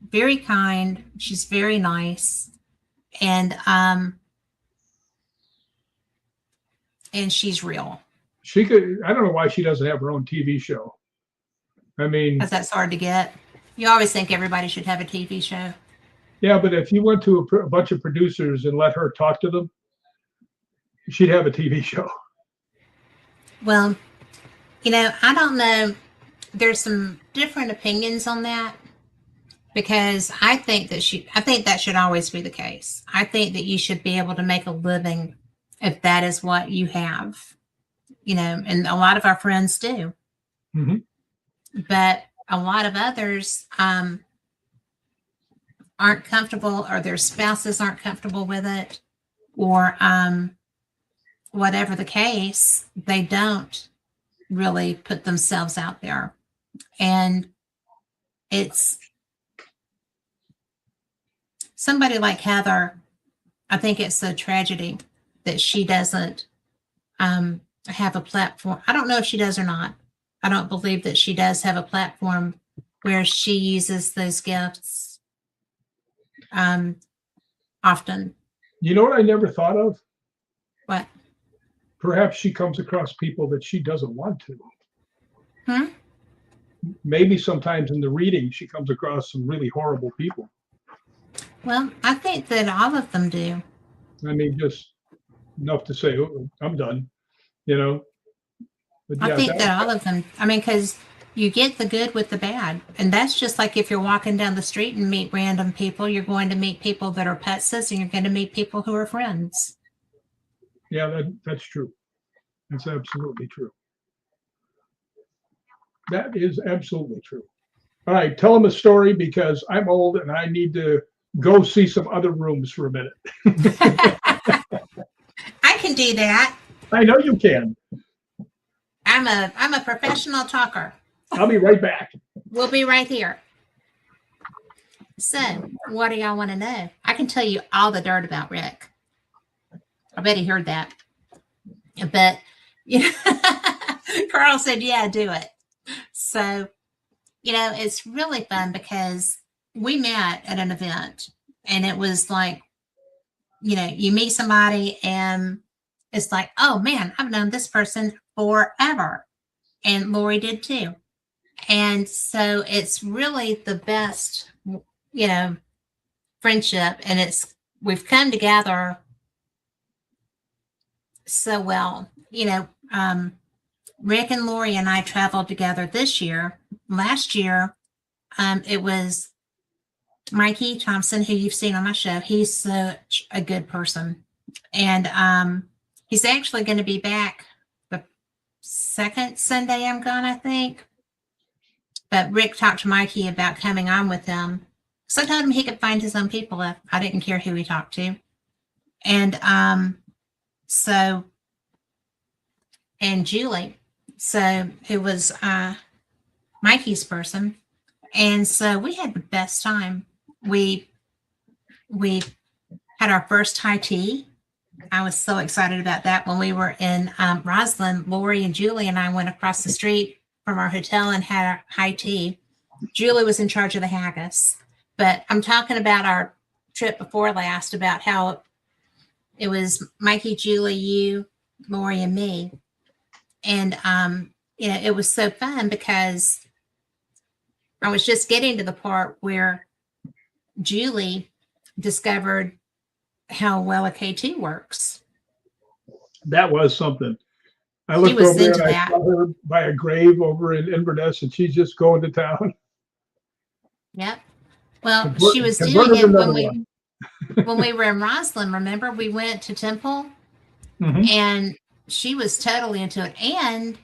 very kind, she's very nice, and she's real. She could. I don't know why she doesn't have her own TV show. I mean, Because that's hard to get. You always think everybody should have a TV show. yeah, but if you went to a bunch of producers and let her talk to them, she'd have a TV show. Well, you know, I don't know. There's some different opinions on that because I think that should always be the case. I think that you should be able to make a living if that is what you have, you know, and a lot of our friends do. Mm-hmm. But a lot of others aren't comfortable, or their spouses aren't comfortable with it, or whatever the case, they don't really put themselves out there. And it's somebody like Heather, I think it's a tragedy that she doesn't have a platform. I don't know if she does or not. I don't believe that she does have a platform where she uses those gifts often. You know what I never thought of? What? Perhaps she comes across people that she doesn't want to. Maybe sometimes in the reading, she comes across some really horrible people. Well, I think that all of them do. I mean, just enough to say, oh, I'm done, you know. But I think that all of them, I mean, because you get the good with the bad. And that's just like if you're walking down the street and meet random people, you're going to meet people that are petses and you're going to meet people who are friends. Yeah, that's true. That's absolutely true. That is absolutely true. All right, tell them a story because I'm old and I need to go see some other rooms for a minute. I can do that. I know you can. I'm a professional talker. I'll be right back. We'll be right here. So, what do y'all want to know? I can tell you all the dirt about Rick. I bet he heard that. But, you know, Carl said, yeah, do it. So, you know, it's really fun because we met at an event and it was like, you know, you meet somebody and it's like, oh man, I've known this person forever. And Lori did too. And so it's really the best, you know, friendship. And we've come together so well. You know, Rick and Lori and I traveled together this year. Last year, it was Mikey Thompson, who you've seen on my show. He's such a good person. And he's actually going to be back the second Sunday I'm gone, I think. But Rick talked to Mikey about coming on with him. So I told him he could find his own people if I didn't care who he talked to. And and Julie, so who was Mikey's person. And so we had the best time. We had our first high tea. I was so excited about that. When we were in Roslyn, Lori and Julie and I went across the street from our hotel and had our high tea. Julie was in charge of the haggis. But I'm talking about our trip before last, about how it was Mikey, Julie, you, Lori, and me. And it was so fun because I was just getting to the part where Julie discovered how well a K2 works. That was something. I She looked was over there into and I that. saw her by a grave over in Inverness, and she's just going to town. Yep. Well, she was doing Converted it another one. when we were in Roslyn. Remember, we went to Temple, Mhm. and she was totally into it. And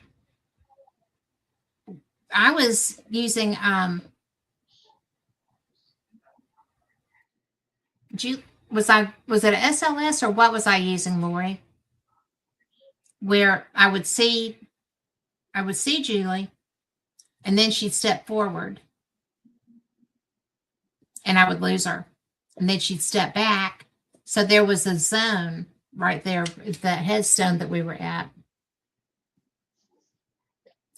I was using was it a SLS or what was I using, Lori? Where I would see Julie, and then she'd step forward, and I would lose her, and then she'd step back. So there was a zone right there, that headstone that we were at.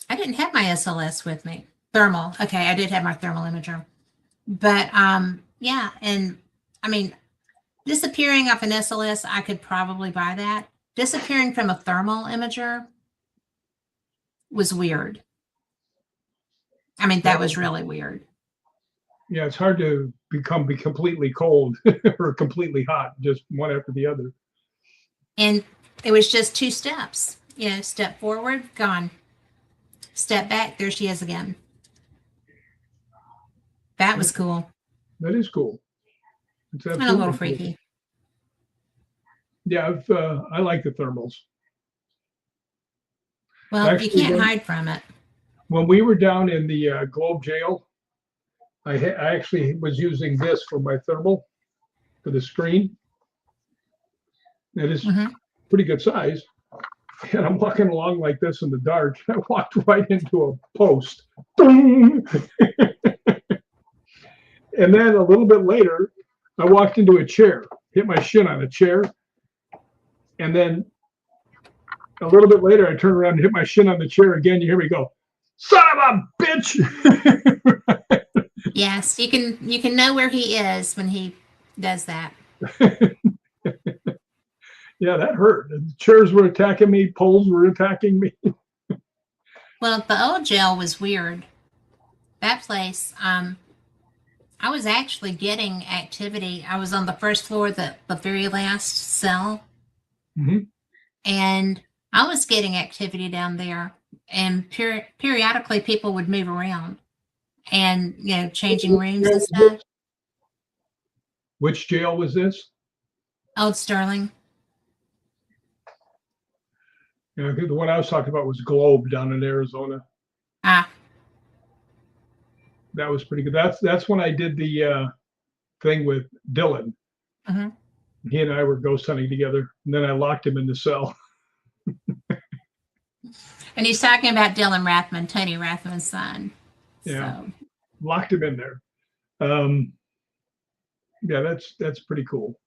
I didn't have my SLS with me. Thermal. Okay, I did have my thermal imager. But yeah, and I mean, disappearing off an SLS, I could probably buy that. Disappearing from a thermal imager was weird. I mean, that was really weird. Yeah, it's hard to be completely cold or completely hot, just one after the other. And it was just two steps. Step forward, gone. Step back, there she is again. That was cool. That is cool. It's And a little absolutely cool. freaky. Yeah, I like the thermals. Well, you Actually, can't hide from it. when we were down in the Globe Jail, I actually was using this for my thermal for the screen. It is pretty good size. And I'm walking along like this in the dark. I walked right into a post. And then a little bit later, I walked into a chair, hit my shin on a chair. And then a little bit later, I turned around and hit my shin on the chair again. You hear me go, son of a bitch. Yes, you can know where he is when he does that. Yeah, that hurt. The chairs were attacking me, poles were attacking me. Well, the old jail was weird. That place, I was actually getting activity. I was on the first floor, the very last cell, and I was getting activity down there. And periodically, people would move around, and changing rooms and stuff. Which jail was this? Old Sterling. Yeah, the one I was talking about was Globe down in Arizona. Ah, That was pretty good. That's when I did the thing with Dylan. He and I were ghost hunting together, and then I locked him in the cell. and he's talking about Dylan Rathman, Tony Rathman's son. Yeah, so. Locked him in there. Yeah, that's pretty cool.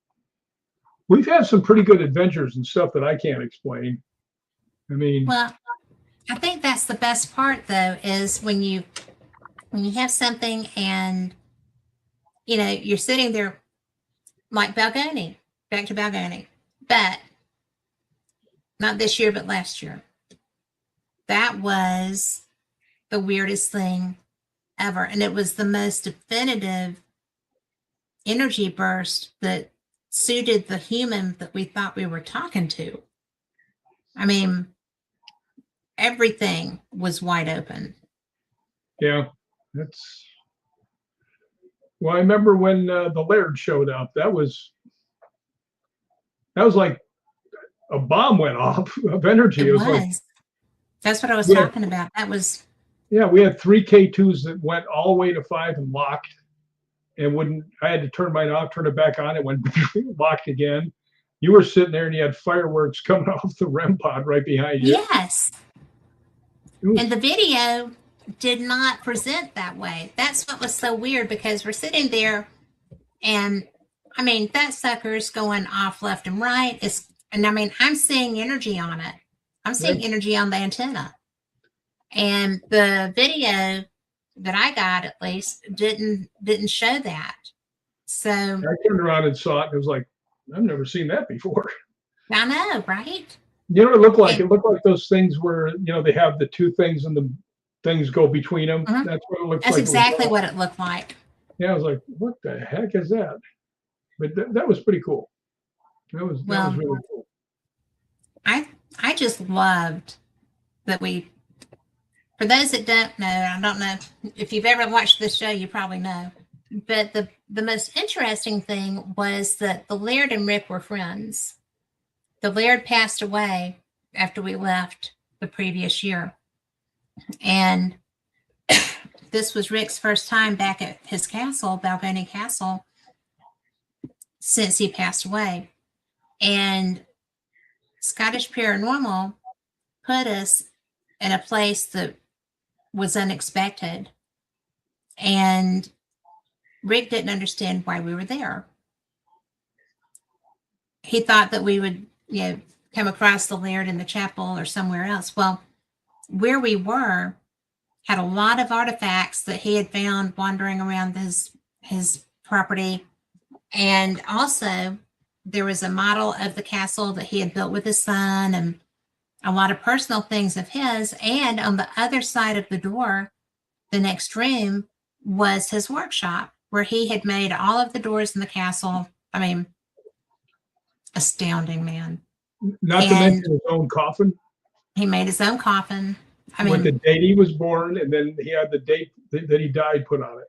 We've had some pretty good adventures and stuff that I can't explain. I mean, Well, I think that's the best part, though, is when you have something and you're sitting there like Balgoni, back to Balgoni, but not this year, but last year. That was the weirdest thing ever, and it was the most definitive energy burst that suited the human that we thought we were talking to. I mean, everything was wide open. Yeah, that's. Well, I remember when the Laird showed up. That was like a bomb went off of energy. It was like, was. That's what I was talking about. That was. Yeah, we had 3 K2s that went all the way to 5 and locked, and wouldn't. I had to turn mine off, turn it back on. It went locked again. You were sitting there and you had fireworks coming off the REM pod right behind you. Yes. And the video did not present that way. That's what was so weird, because we're sitting there and I mean, that sucker's going off left and right. And I mean, I'm seeing energy on it. I'm seeing energy on the antenna. And the video that I got, at least, didn't show that. So I turned around and saw it, and it was like, I've never seen that before. I know, right? You know what it looked like? And It looked like those things where, they have the two things and the things go between them. mhm, That's what it looks that's like. It was exactly going. what it looked like. Yeah, I was like, what the heck is that? But that was pretty cool. That was Well, really cool. I I just loved that we. For those that don't know, I don't know if you've ever watched this show, you probably know. But the most interesting thing was that the Laird and Rick were friends. The Laird passed away after we left the previous year, and this was Rick's first time back at his castle, Balgony Castle, since he passed away. And Scottish Paranormal put us in a place that was unexpected. And Rick didn't understand why we were there. He thought that we would, come across the Laird in the chapel or somewhere else. Well, where we were had a lot of artifacts that he had found wandering around his property. And also there was a model of the castle that he had built with his son and a lot of personal things of his. And on the other side of the door, the next room was his workshop where he had made all of the doors in the castle. I mean, astounding, man. Not to mention And his own coffin he made his own coffin. I with the mean, date he was born, and then he had the date that he died put on it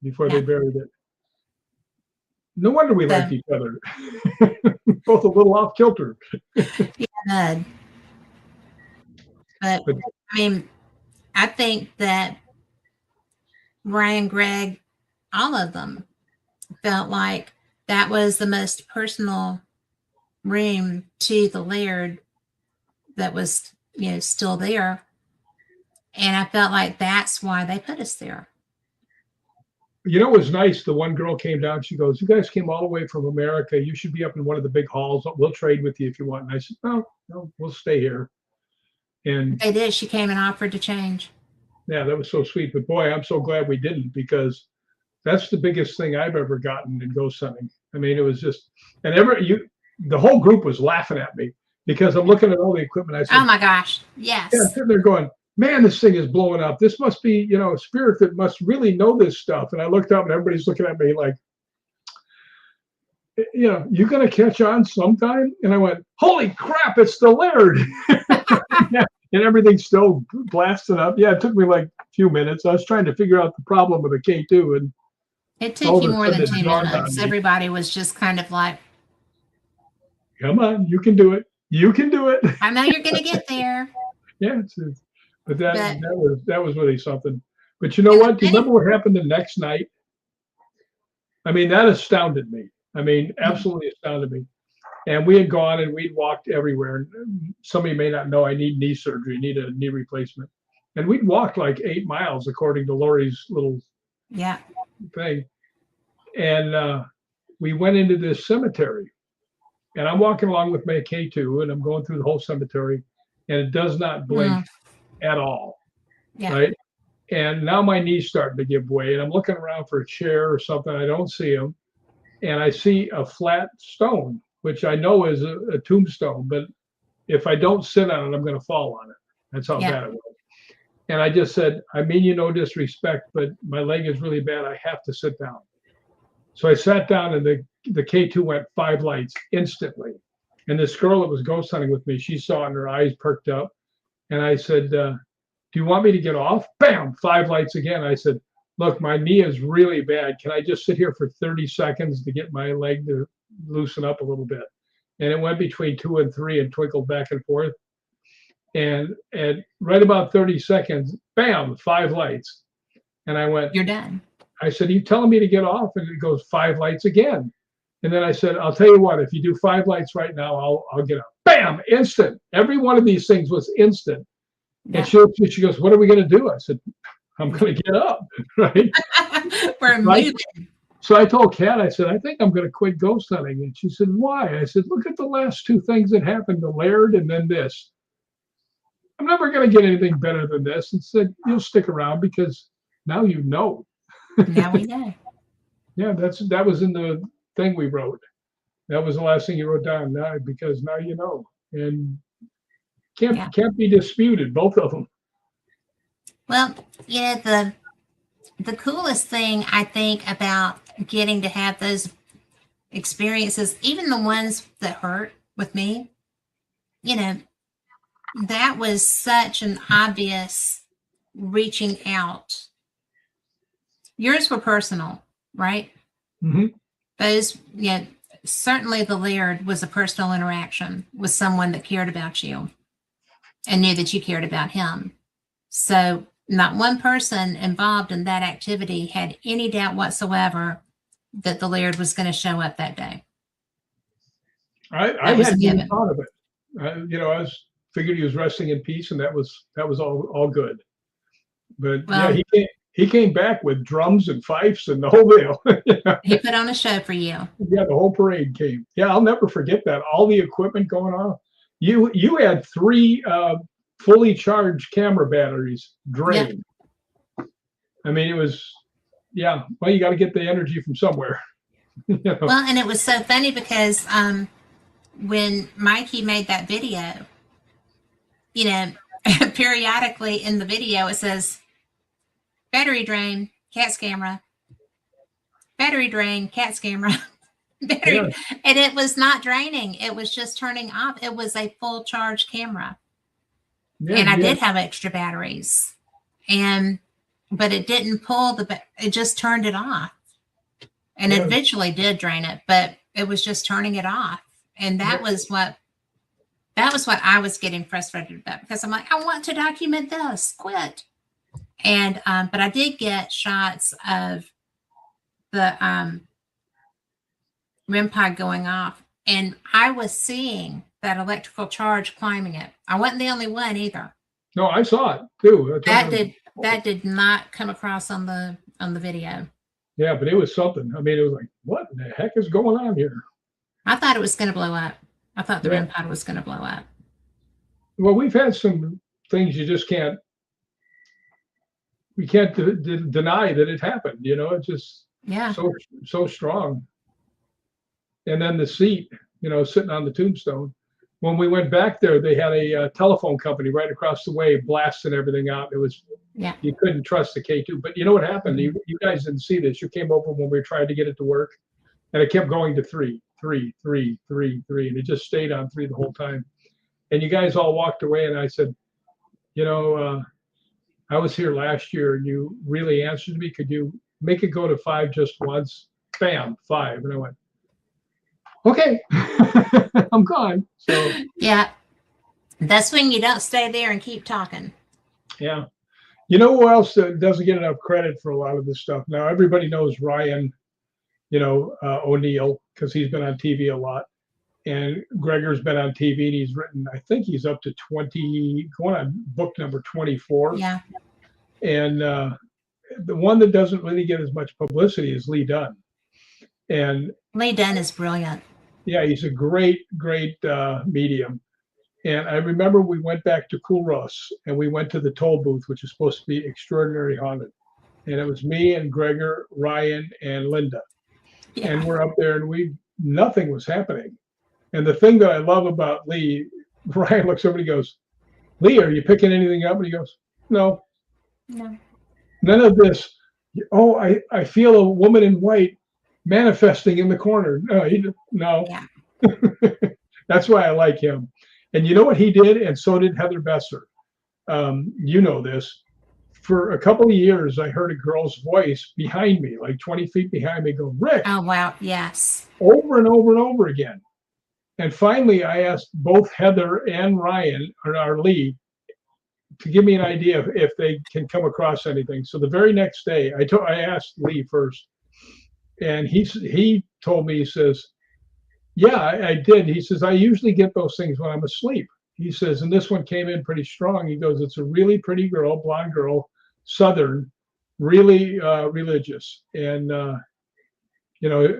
before they yeah. buried it. No wonder we liked So, each other. Both a little off kilter. yeah, but But I mean, I think that Ryan, Greg, all of them felt like that was the most personal room to the Laird that was, still there. And I felt like that's why they put us there. it was nice. The one girl came down. She goes, "You guys came all the way from America. You should be up in one of the big halls. We'll trade with you if you want." And I said, "No, no, we'll stay here." And They did. She came and offered to change. yeah, that was so sweet. But boy, I'm so glad we didn't, because that's the biggest thing I've ever gotten in ghost hunting. I mean, it was just, and the whole group was laughing at me because I'm looking at all the equipment. I Oh said, my gosh. yeah, I'm Yes. sitting there going, man, this thing is blowing up. This must be, a spirit that must really know this stuff. And I looked up and everybody's looking at me like, you're going to catch on sometime. And I went, holy crap, it's the Laird. Yeah, and everything's still blasting up. Yeah, it took me like a few minutes. I was trying to figure out the problem with the K2, and It all took you of a more sudden than it two dawned on minutes. me, Everybody was just kind of like, come on, you can do it. You can do it. I know you're going to get there. Yeah, but that But, that was that was really something. But you know and the what? Do you funny, remember what happened the next night? I mean, that astounded me. I mean, mhm, absolutely astounded me. And we had gone and we'd walked everywhere. Some of you may not know I need knee surgery, need a knee replacement. And we'd walked like 8 miles, according to Lori's little yeah, thing. And we went into this cemetery. And I'm walking along with my K2 and I'm going through the whole cemetery, and it does not blink mm, at all. yeah, Right. And now my knee's starting to give way, and I'm looking around for a chair or something. I don't see them. And I see a flat stone, which I know is a tombstone, but if I don't sit on it, I'm going to fall on it. That's how yeah, bad it was. And I just said, I mean, no disrespect, but my leg is really bad. I have to sit down. So I sat down, and the K2 went 5 lights instantly. And this girl that was ghost hunting with me, she saw it and her eyes perked up. And I said, do you want me to get off? Bam, 5 lights again. I said, look, my knee is really bad. Can I just sit here for 30 seconds to get my leg to loosen up a little bit? And it went between 2 and 3 and twinkled back and forth. And at right about 30 seconds, bam, 5 lights. And you're done. I said, you telling me to get off? And it goes 5 lights again. And then I said, I'll tell you what, if you do 5 lights right now, I'll get up. Bam, instant. Every one of these things was instant. And Yeah. she goes, what are we going to do? I said, I'm going to get up, right? We're Right. moving. So I told Kat, I said, I think I'm going to quit ghost hunting. And she said, why? I said, look at the last two things that happened, the Laird and then this. I'm never going to get anything better than this. And said, you'll stick around because now you know. Now we know. Yeah, that was in the thing we wrote. That was the last thing you wrote down, now because now you know. And Yeah. Can't be disputed, both of them. Well, the coolest thing I think about getting to have those experiences, even the ones that hurt with me, you know, that was such an obvious reaching out. Yours were personal, right? Hmm. Those, certainly the Laird was a personal interaction with someone that cared about you and knew that you cared about him. So, not one person involved in that activity had any doubt whatsoever that the Laird was going to show up that day. I That was a hadn't even given. thought of it. I was figured he was resting in peace, and that was all good. But yeah, Well, he came back with drums and fifes and the whole deal. he put on a show for you. Yeah, the whole parade came. Yeah, I'll never forget that. All the equipment going on. You had three fully charged camera batteries Yep. drained. I mean, it was, yeah. Well, you got to get the energy from somewhere. You know? Well, and it was so funny because when Mikey made that video, you know, periodically in the video it says battery drain, cat's camera, battery drain, cat's camera, Yeah, battery, and it was not draining. It was just turning off. It was a full charge camera, yeah, and I yeah, did have extra batteries, and but it didn't pull it just turned it off, and it yeah, eventually did drain it, but it was just turning it off, and yeah. that was what I was getting frustrated about because I'm like, I want to document this. Quit. And but I did get shots of the REM pod going off, and I was seeing that electrical charge climbing it. I wasn't the only one either. No, I saw it too. That did not come across on the video. Yeah, but it was something. I mean, it was like, what the heck is going on here? I thought it was going to blow up. I thought the Yeah. REM pod was going to blow up. Well, we've had some things you just we can't deny that it happened. It's just Yeah. so strong. And then the seat, sitting on the tombstone. When we went back there, they had a telephone company right across the way blasting everything out. It was, Yeah. you couldn't trust the K2. But you know what happened? You guys didn't see this. You came over when we were trying to get it to work, and it kept going to 3, 3, 3, 3, 3, and it just stayed on 3 the whole time. And you guys all walked away, and I said, I was here last year, and you really answered me. Could you make it go to 5 just once? Bam, 5. And I went, okay, I'm gone. So Yeah. That's when you don't stay there and keep talking. yeah. You know who else doesn't get enough credit for a lot of this stuff? Now everybody knows Ryan, O'Neill, because he's been on TV a lot. And Gregor's been on TV, and he's written, I think he's up to 20, going on book number 24. Yeah. And the one that doesn't really get as much publicity is Lee Dunn. And Lee Dunn is brilliant. yeah, he's a great medium. And I remember we went back to Cool Russ, and we went to the toll booth, which is supposed to be extraordinary haunted. And it was me and Gregor, Ryan, and Linda. Yeah. And we're up there, and nothing was happening. And the thing that I love about Lee, Ryan looks over and he goes, Lee, are you picking anything up? And he goes, no. No. None of this. Oh, I feel a woman in white manifesting in the corner. No. Yeah. That's why I like him. And you know what he did? And so did Heather Besser. You know this. For a couple of years, I heard a girl's voice behind me, like 20 feet behind me, go, Rick. Oh, wow. Yes. Over and over and over again. And finally, I asked both Heather and Ryan, or our Lee, to give me an idea if they can come across anything. So the very next day, I asked Lee first, and he told me, he says, yeah, I did. He says, I usually get those things when I'm asleep. He says, and this one came in pretty strong. He goes, it's a really pretty girl, blonde girl, Southern, really religious. And,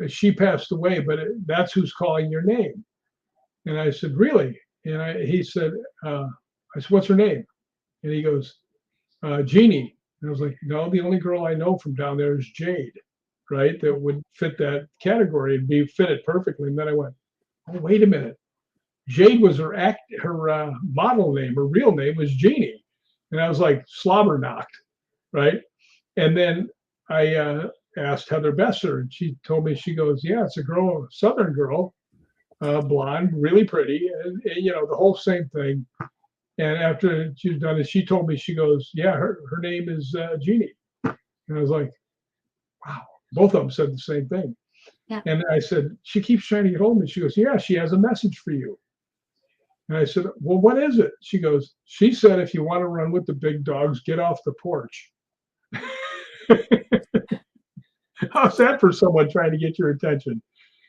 she passed away, but that's who's calling your name. And I said, really? And he said, I said, what's her name? And he goes, Jeannie. And I was like, no, the only girl I know from down there is Jade, right? That would fit that category and fit it perfectly. And then I went, oh, wait a minute. Jade was her model name. Her real name was Jeannie, and I was like slobber knocked, right? And then I asked Heather Besser, and she told me, she goes, "Yeah, it's a girl, a Southern girl, blonde, really pretty, and the whole same thing." And after she was done it, she told me, she goes, "Yeah, her name is Jeannie." And I was like, "Wow!" Both of them said the same thing. Yeah. And I said, "She keeps trying to get hold of me." She goes, "Yeah, she has a message for you." And I said, "Well, what is it?" She goes, "She said if you want to run with the big dogs, get off the porch." How's that for someone trying to get your attention?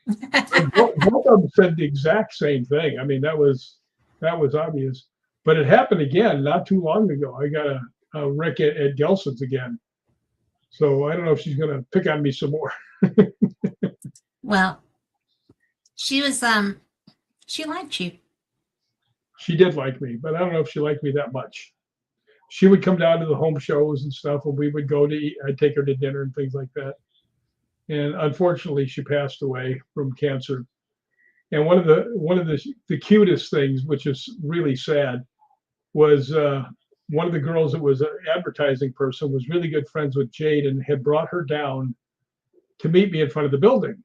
Both of them said the exact same thing. I mean, that was obvious. But it happened again not too long ago. I got a Rick at Gelson's again. So I don't know if she's going to pick on me some more. Well, she was she liked you. She did like me, but I don't know if she liked me that much. She would come down to the home shows and stuff, and we would go to eat. I'd take her to dinner and things like that. And unfortunately, she passed away from cancer. And one of the cutest things, which is really sad, was one of the girls that was an advertising person was really good friends with Jade and had brought her down to meet me in front of the building.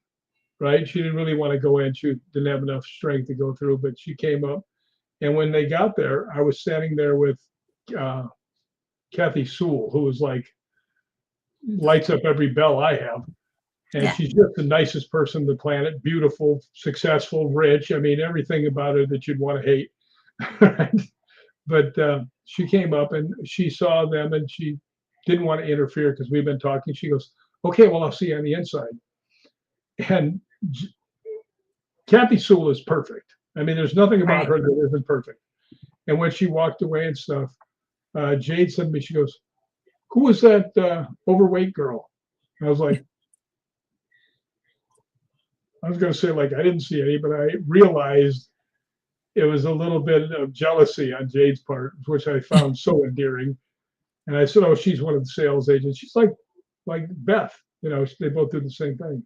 Right? She didn't really want to go in. She didn't have enough strength to go through, but she came up. And when they got there, I was standing there with uh, Kathy Sewell, who was like lights up every bell I have. And Yeah. she's just the nicest person on the planet, beautiful, successful, rich. I mean, everything about her that you'd want to hate. But she came up and she saw them and she didn't want to interfere because we've been talking. She goes, "Okay, well, I'll see you on the inside." And Kathy Sewell is perfect. I mean, there's nothing about Right. her that isn't perfect. And when she walked away and stuff, Jade said to me, she goes, "Who was that overweight girl?" And I was like, I was going to say, like, I didn't see any, but I realized it was a little bit of jealousy on Jade's part, which I found so endearing. And I said, "Oh, she's one of the sales agents." She's like Beth, they both do the same thing.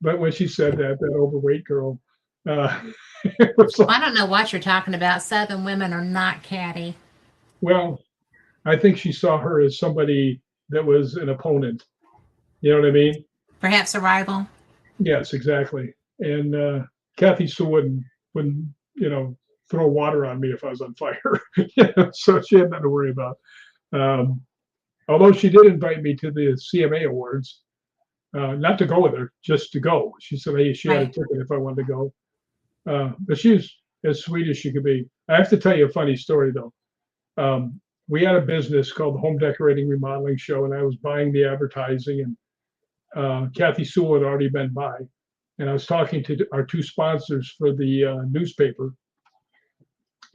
But when she said that overweight girl, uh, it was Well, like, I don't know what you're talking about. Southern women are not catty. well, I think she saw her as somebody that was an opponent. You know what I mean? Perhaps a rival. Yes, exactly. And Kathy Sue wouldn't throw water on me if I was on fire. So she had nothing to worry about. Um, Although she did invite me to the CMA Awards, not to go with her, just to go. She said, "Hey, she had a Right. ticket if I wanted to go." But she's as sweet as she could be. I have to tell you a funny story though. We had a business called the Home Decorating Remodeling Show, and I was buying the advertising, and Kathy Sewell had already been by. And I was talking to our two sponsors for the newspaper.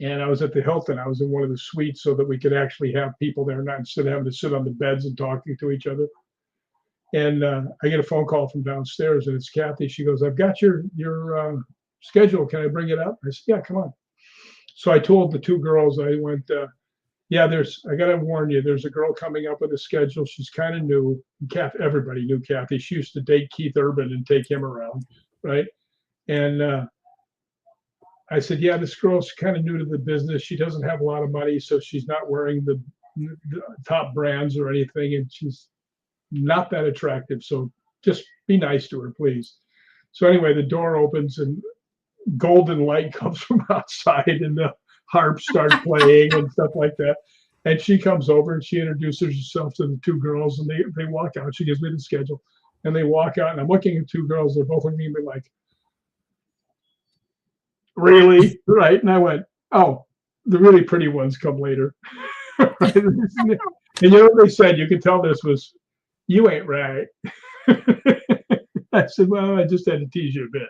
And I was at the Hilton. I was in one of the suites so that we could actually have people there, not instead of having to sit on the beds and talking to each other. And I get a phone call from downstairs, and it's Kathy. She goes, "I've got your schedule. Can I bring it up?" I said, "Yeah, come on." So I told the two girls, I went, "Yeah, I got to warn you, there's a girl coming up with a schedule. She's kind of new." Everybody knew Kathy. She used to date Keith Urban and take him around, right? And I said, "Yeah, this girl's kind of new to the business. She doesn't have a lot of money, so she's not wearing the top brands or anything, and she's not that attractive. So just be nice to her, please." So anyway, the door opens and golden light comes from outside, and the harps start playing and stuff like that. And she comes over and she introduces herself to the two girls, and they walk out. She gives me the schedule, and they walk out. And I'm looking at two girls. They're both looking at me like, "Really?" Right? And I went, "Oh, the really pretty ones come later." Right? And you know what they said? You could tell this was, "You ain't right." I said, "Well, I just had to tease you a bit."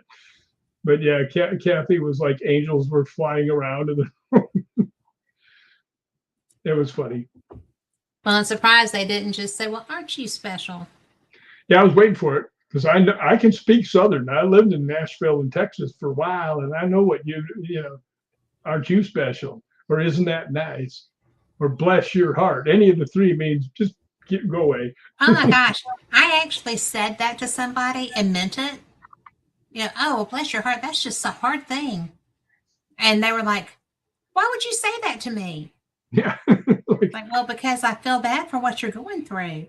But yeah, Kathy was like angels were flying around, and it was funny. Well, I'm surprised they didn't just say, "Well, aren't you special?" Yeah, I was waiting for it because I can speak Southern. I lived in Nashville and Texas for a while, and I know what aren't you special, or isn't that nice, or bless your heart. Any of the three means just go away. Oh my gosh. I actually said that to somebody and meant it. Oh, well, bless your heart. That's just a hard thing. And they were like, why would you say that to me? Yeah. Like, well, because I feel bad for what you're going through.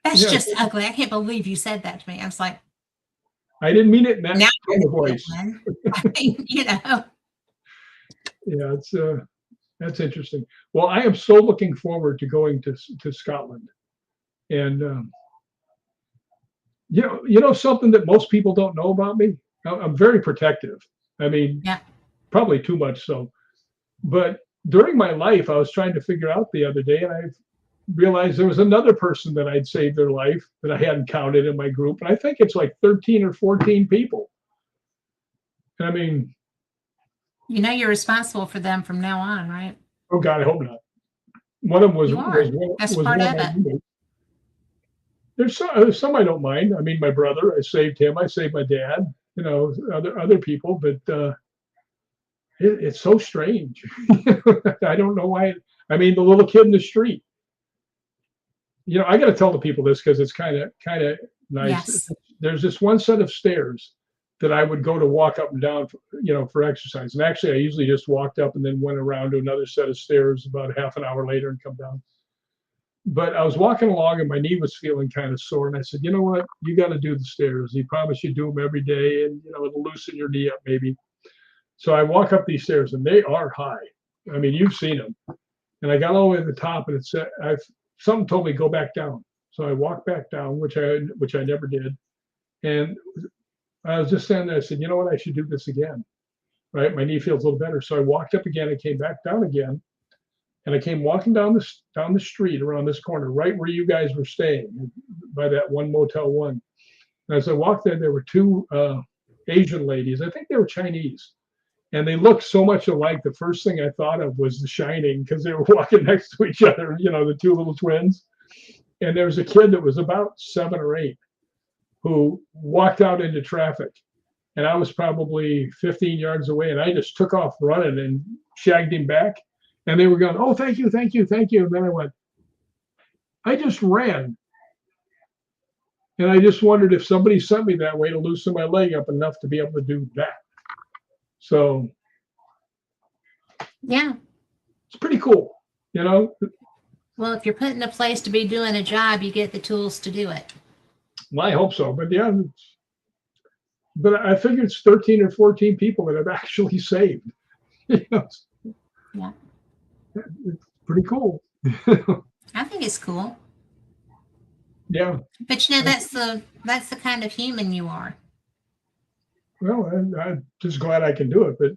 That's Yeah. just ugly. I can't believe you said that to me. I was like, I didn't mean it in that now tone you're of the voice. one. I mean, Yeah, that's interesting. Well, I am so looking forward to going to Scotland, and something that most people don't know about me. I'm very protective. I mean, yeah. probably too much so. But during my life, I was trying to figure out the other day, and I realized there was another person that I'd saved their life that I hadn't counted in my group, and I think it's like 13 or 14 people. And I mean, You're responsible for them from now on, right? oh God, I hope not. One of them You are. That's was part one of of my it. roommates. There's some I don't mind. I mean, my brother, I saved him. I saved my dad. Other people, but it's so strange. I don't know why. I mean, the little kid in the street. I got to tell the people this because it's kind of nice. Yes. There's this one set of stairs that I would go to walk up and down, for exercise. And actually, I usually just walked up and then went around to another set of stairs about half an hour later and come down. But I was walking along and my knee was feeling kind of sore. And I said, you know what? You got to do the stairs. He promised you do them every day and, it'll loosen your knee up maybe. So I walk up these stairs and they are high. I mean, you've seen them. And I got all the way to the top and it said, something told me go back down. So I walked back down, which I never did. And I was just standing there. I said, you know what? I should do this again. Right? My knee feels a little better. So I walked up again and came back down again. And I came walking down the street around this corner, right where you guys were staying, by that one Motel 1. And as I walked there were two Asian ladies. I think they were Chinese. And they looked so much alike. The first thing I thought of was The Shining because they were walking next to each other, the two little twins. And there was a kid that was about 7 or 8 who walked out into traffic. And I was probably 15 yards away. And I just took off running and shagged him back. And they were going, oh, thank you, thank you, thank you. And then I went, I just ran. And I just wondered if somebody sent me that way to loosen my leg up enough to be able to do that. So yeah, it's pretty cool, Well, if you're put in a place to be doing a job, you get the tools to do it. Well, I hope so. But yeah, but I figured it's 13 or 14 people that I've actually saved. Yeah. It's pretty cool. I think it's cool. Yeah. But that's the kind of human you are. Well, I'm just glad I can do it. But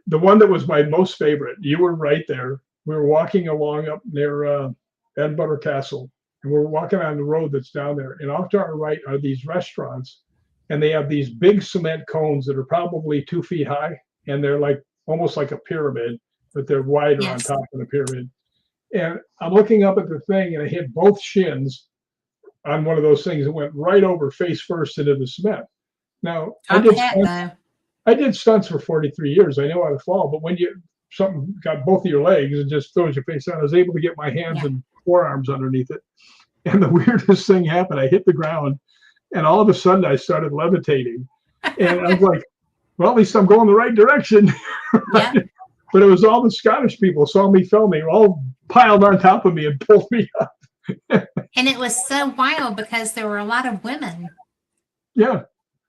the one that was my most favorite, you were right there. We were walking along up near Edinburgh Castle, and we're walking on the road that's down there. And off to our right are these restaurants, and they have these big cement cones that are probably 2 feet high, and they're like almost like a pyramid, but they're wider on top of the pyramid. And I'm looking up at the thing, and I hit both shins on one of those things and went right over face first into the cement. Now, I did stunts for 43 years. I know how to fall, but when something got both of your legs and just throws your face out, I was able to get my hands and forearms underneath it. And the weirdest thing happened. I hit the ground, and all of a sudden I started levitating. And I was like, well, at least I'm going the right direction. Yeah. But it was all the Scottish people saw me filming, all piled on top of me and pulled me up. And it was so wild because there were a lot of women. Yeah.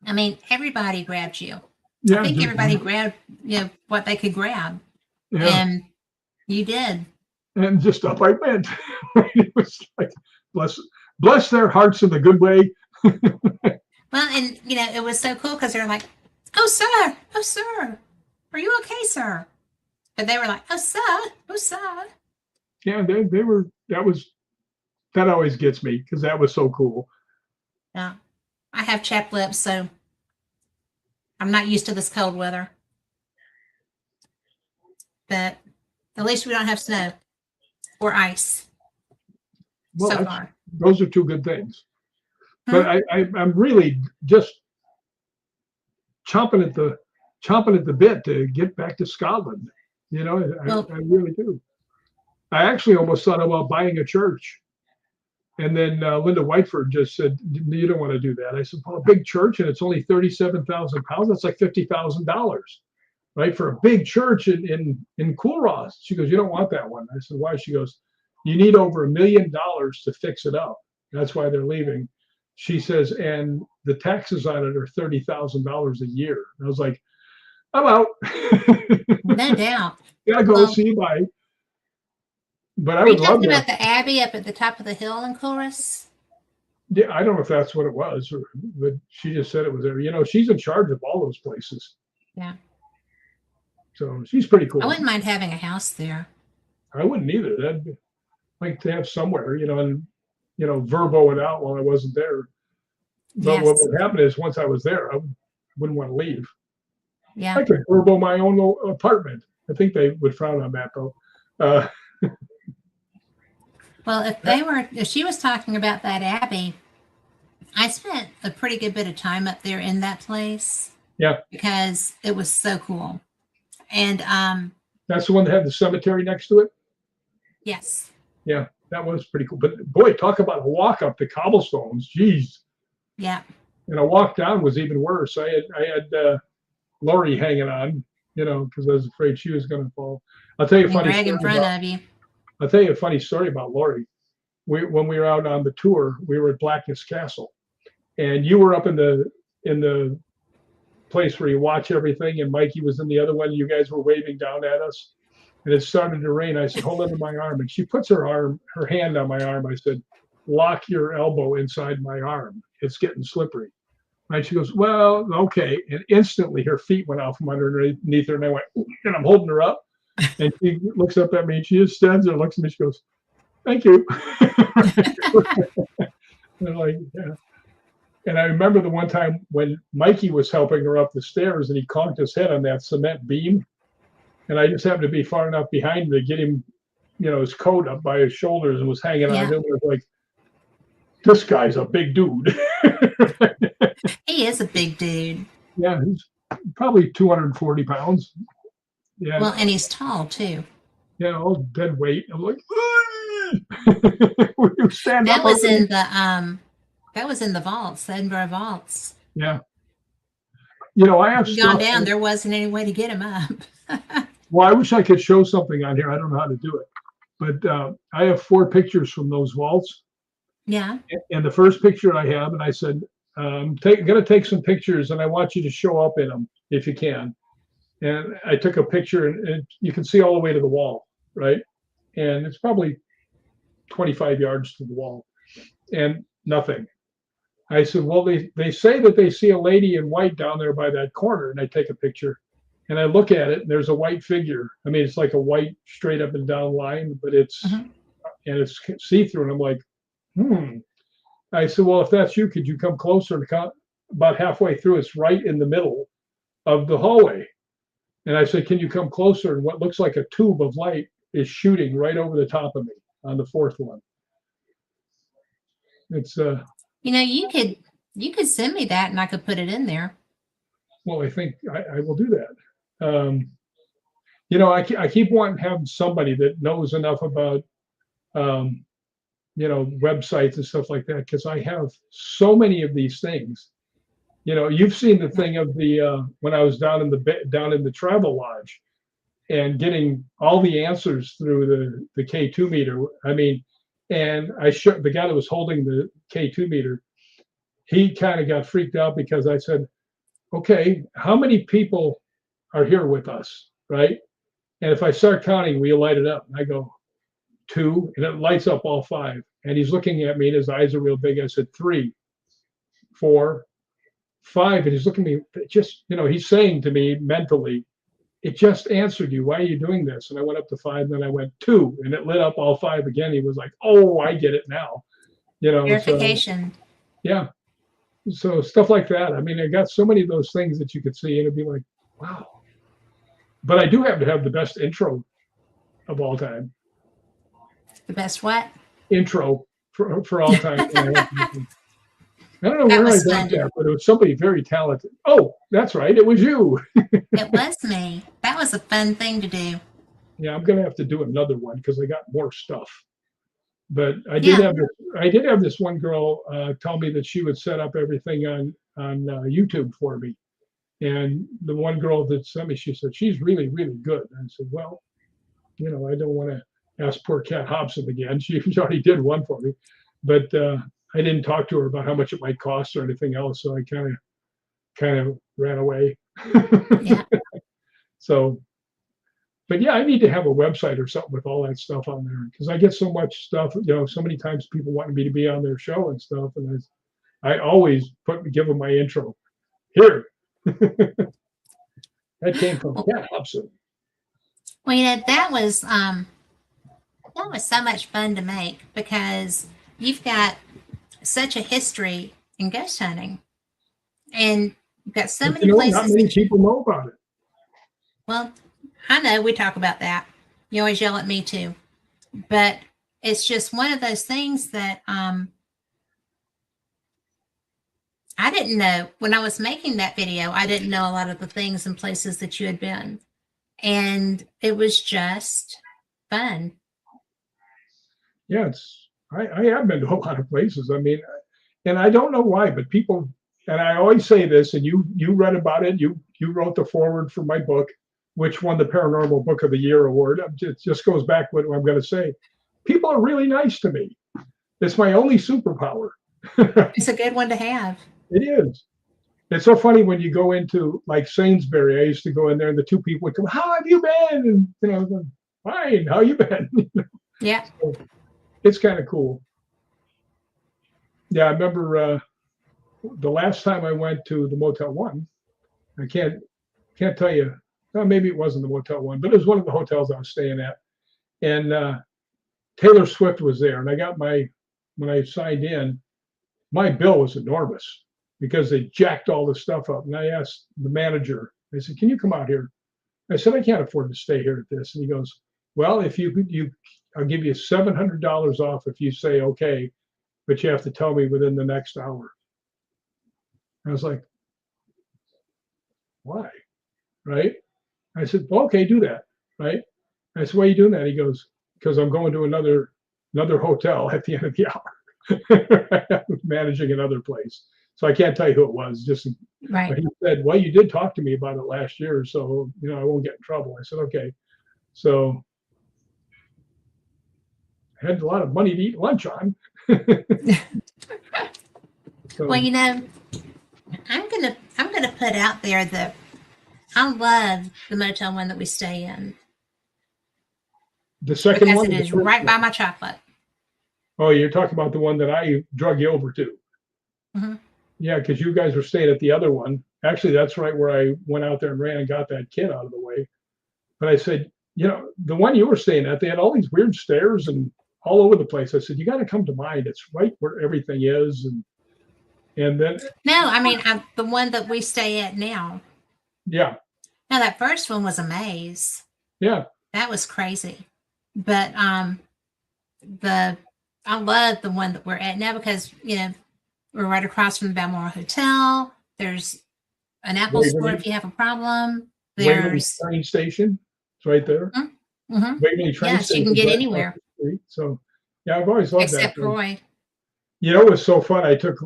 I mean, everybody grabbed you. Yeah, I think everybody grabbed, what they could grab. Yeah. And you did. And just up I went. It was like, bless their hearts in the good way. Well, and it was so cool because they're like, oh sir, are you okay, sir? But they were like, oh sir. Yeah, they were. That always gets me because that was so cool. Yeah, I have chapped lips, so I'm not used to this cold weather. But at least we don't have snow or ice so far. Those are two good things. But I'm really just chomping at the bit to get back to Scotland. I really do. I actually almost thought about buying a church. And then Linda Whiteford just said, you don't want to do that. I said, well, a big church and it's only 37,000 pounds. That's like $50,000. right, for a big church in Cool Ross. She goes, you don't want that one. I said, why? She goes, you need over $1 million to fix it up. That's why they're leaving. She says, and the taxes on it are $30,000 a year. And I was like, I'm out. No doubt. Gotta go. Well, See you. Bye. But I are you would love talking that. about the Abbey up at the top of the hill in Chorus? Yeah, I don't know if that's what it was, but she just said it was there. She's in charge of all those places. Yeah. So she's pretty I cool. wouldn't mind having a house there. I wouldn't either. That'd be like to have somewhere, and verbo it out while I wasn't there. But what Yes. would happen is once I was there, I wouldn't want to leave. Yeah. I could verbo my own apartment. I think they would frown on that though. Well, if she was talking about that Abbey, I spent a pretty good bit of time up there in that place. Yeah. Because it was so cool. And that's the one that had the cemetery next to it. yes. Yeah, that was pretty cool. But boy, talk about a walk up the cobblestones. Jeez. Yeah. And a walk down was even worse. I had Lori hanging on, because I was afraid she was going to fall. I'll tell you a funny Greg story in front of you. I'll tell you a funny story about Lori. When we were out on the tour, we were at Blackness Castle, and you were up in the place where you watch everything, and Mikey was in the other one. You guys were waving down at us, and it started to rain. I said, "Hold under my arm," and she puts her hand on my arm. I said, "Lock your elbow inside my arm. It's getting slippery." And she goes, "Well, okay." And instantly her feet went out from underneath her, and I went, and I'm holding her up. And she looks up at me, and she just stands there, looks at me, she goes, "Thank you." And I'm like, yeah. And I remember the one time when Mikey was helping her up the stairs, and he conked his head on that cement beam, and I just happened to be far enough behind him to get him, his coat up by his shoulders, and was hanging on him. I was like, this guy's a big dude. He is a big dude. Yeah, he's probably 240 pounds. Yeah. Well, and he's tall too. Yeah, all dead weight. I'm like, you stand that up. Was in the vaults, the Edinburgh vaults. Yeah. I have gone down. There wasn't any way to get him up. Well, I wish I could show something on here. I don't know how to do it, but I have 4 pictures from those vaults. Yeah. And the first picture I have, and I said, I'm going to take some pictures, and I want you to show up in them if you can. And I took a picture, and you can see all the way to the wall, right? And it's probably 25 yards to the wall, and nothing. I said, well, they say that they see a lady in white down there by that corner, and I take a picture, and I look at it, and there's a white figure. I mean, it's like a white straight up and down line, but it's and it's see-through, and I'm like, I said, well, if that's you, could you come closer? And about halfway through, it's right in the middle of the hallway. And I said, can you come closer? And what looks like a tube of light is shooting right over the top of me on the 4th one. It's you could send me that and I could put it in there. Well, I think I will do that. I keep wanting to have somebody that knows enough about websites and stuff like that, because I have so many of these things. You've seen the thing of the when I was down in the travel lodge and getting all the answers through the K2 meter. I mean, and I showed the guy that was holding the K2 meter. He kind of got freaked out because I said, okay, how many people are here with us, right? And if I start counting, will you light it up? And I go, 2, and it lights up all 5. And he's looking at me, and his eyes are real big. I said, 3, 4, 5, and he's looking at me. Just he's saying to me mentally, it just answered you. Why are you doing this? And I went up to 5, and then I went 2, and it lit up all 5 again. He was like, oh, I get it now. Verification. So, yeah. So stuff like that. I mean, I got so many of those things that you could see, and it'd be like, wow. But I do have to have the best intro of all time. The best what? Intro for all time. I don't know where I got that, but it was somebody very talented. Oh, that's right. It was you. It was me. That was a fun thing to do. Yeah, I'm going to have to do another one because I got more stuff. But I did have this one girl tell me that she would set up everything on YouTube for me. And the one girl that sent me, she said, she's really, really good. And I said, well, I don't want to ask poor Kat Hobson again. She already did one for me, but I didn't talk to her about how much it might cost or anything else. So I kind of ran away. Yeah. So, but yeah, I need to have a website or something with all that stuff on there because I get so much stuff. So many times people want me to be on their show and stuff, and I always give them my intro here. That came from Well, Kat Hobson. that was so much fun to make because you've got such a history in ghost hunting, and you've got so But many not places many that you. people know about it. Well, I know we talk about that. You always yell at me too, but it's just one of those things that I didn't know when I was making that video. I didn't know a lot of the things and places that you had been, and it was just fun. Yeah, I have been to a lot of places. I mean, and I don't know why, but people, and I always say this, and you read about it. You wrote the foreword for my book, which won the Paranormal Book of the Year award. It just goes back what I'm going to say. People are really nice to me. It's my only superpower. It's a good one to have. It is. It's so funny when you go into like Sainsbury. I used to go in there, and the two people would come, "How have you been?" And I was like, "Fine. How you been?" Yeah. So it's kind of cool. Yeah, I remember the last time I went to the Motel One. I can't tell you. Well, maybe it wasn't the Motel One, but it was one of the hotels I was staying at. And Taylor Swift was there, and I got when I signed in, my bill was enormous because they jacked all the stuff up. And I asked the manager, I said, "Can you come out here?" I said, "I can't afford to stay here at this." And he goes, "Well, if I'll give you $700 off if you say okay, but you have to tell me within the next hour." I was like, "Why?" Right? I said, "Well, okay, do that." Right? I said, "Why are you doing that?" He goes, "Because I'm going to another hotel at the end of the hour." I was managing another place. So I can't tell you who it was. Right. But he said, "Well, you did talk to me about it last year, so I won't get in trouble." I said, "Okay." So I had a lot of money to eat lunch on. Well, So I'm gonna put out there that I love the Motel One that we stay in the second because one, it or the is first right by one? my chocolate. Oh, you're talking about the one that I drug you over to. Hmm. Yeah, because you guys were staying at the other one. Actually, that's right where I went out there and ran and got that kid out of the way. But I said, the one you were staying at, they had all these weird stairs and all over the place. I said, "You got to come to mine. It's right where everything is." And then, No, I mean the one that we stay at now. yeah, Now that first one was a maze. yeah, That was crazy. But the I love the one that we're at now because we're right across from the Balmoral Hotel. There's an Apple store Waverly, if you have a problem. Waverly There's train station. It's right there. mm-hmm. Waverly train Yes, you station can is get right across anywhere the street. So, yeah, I've always loved that except place. Roy. It was so fun. I took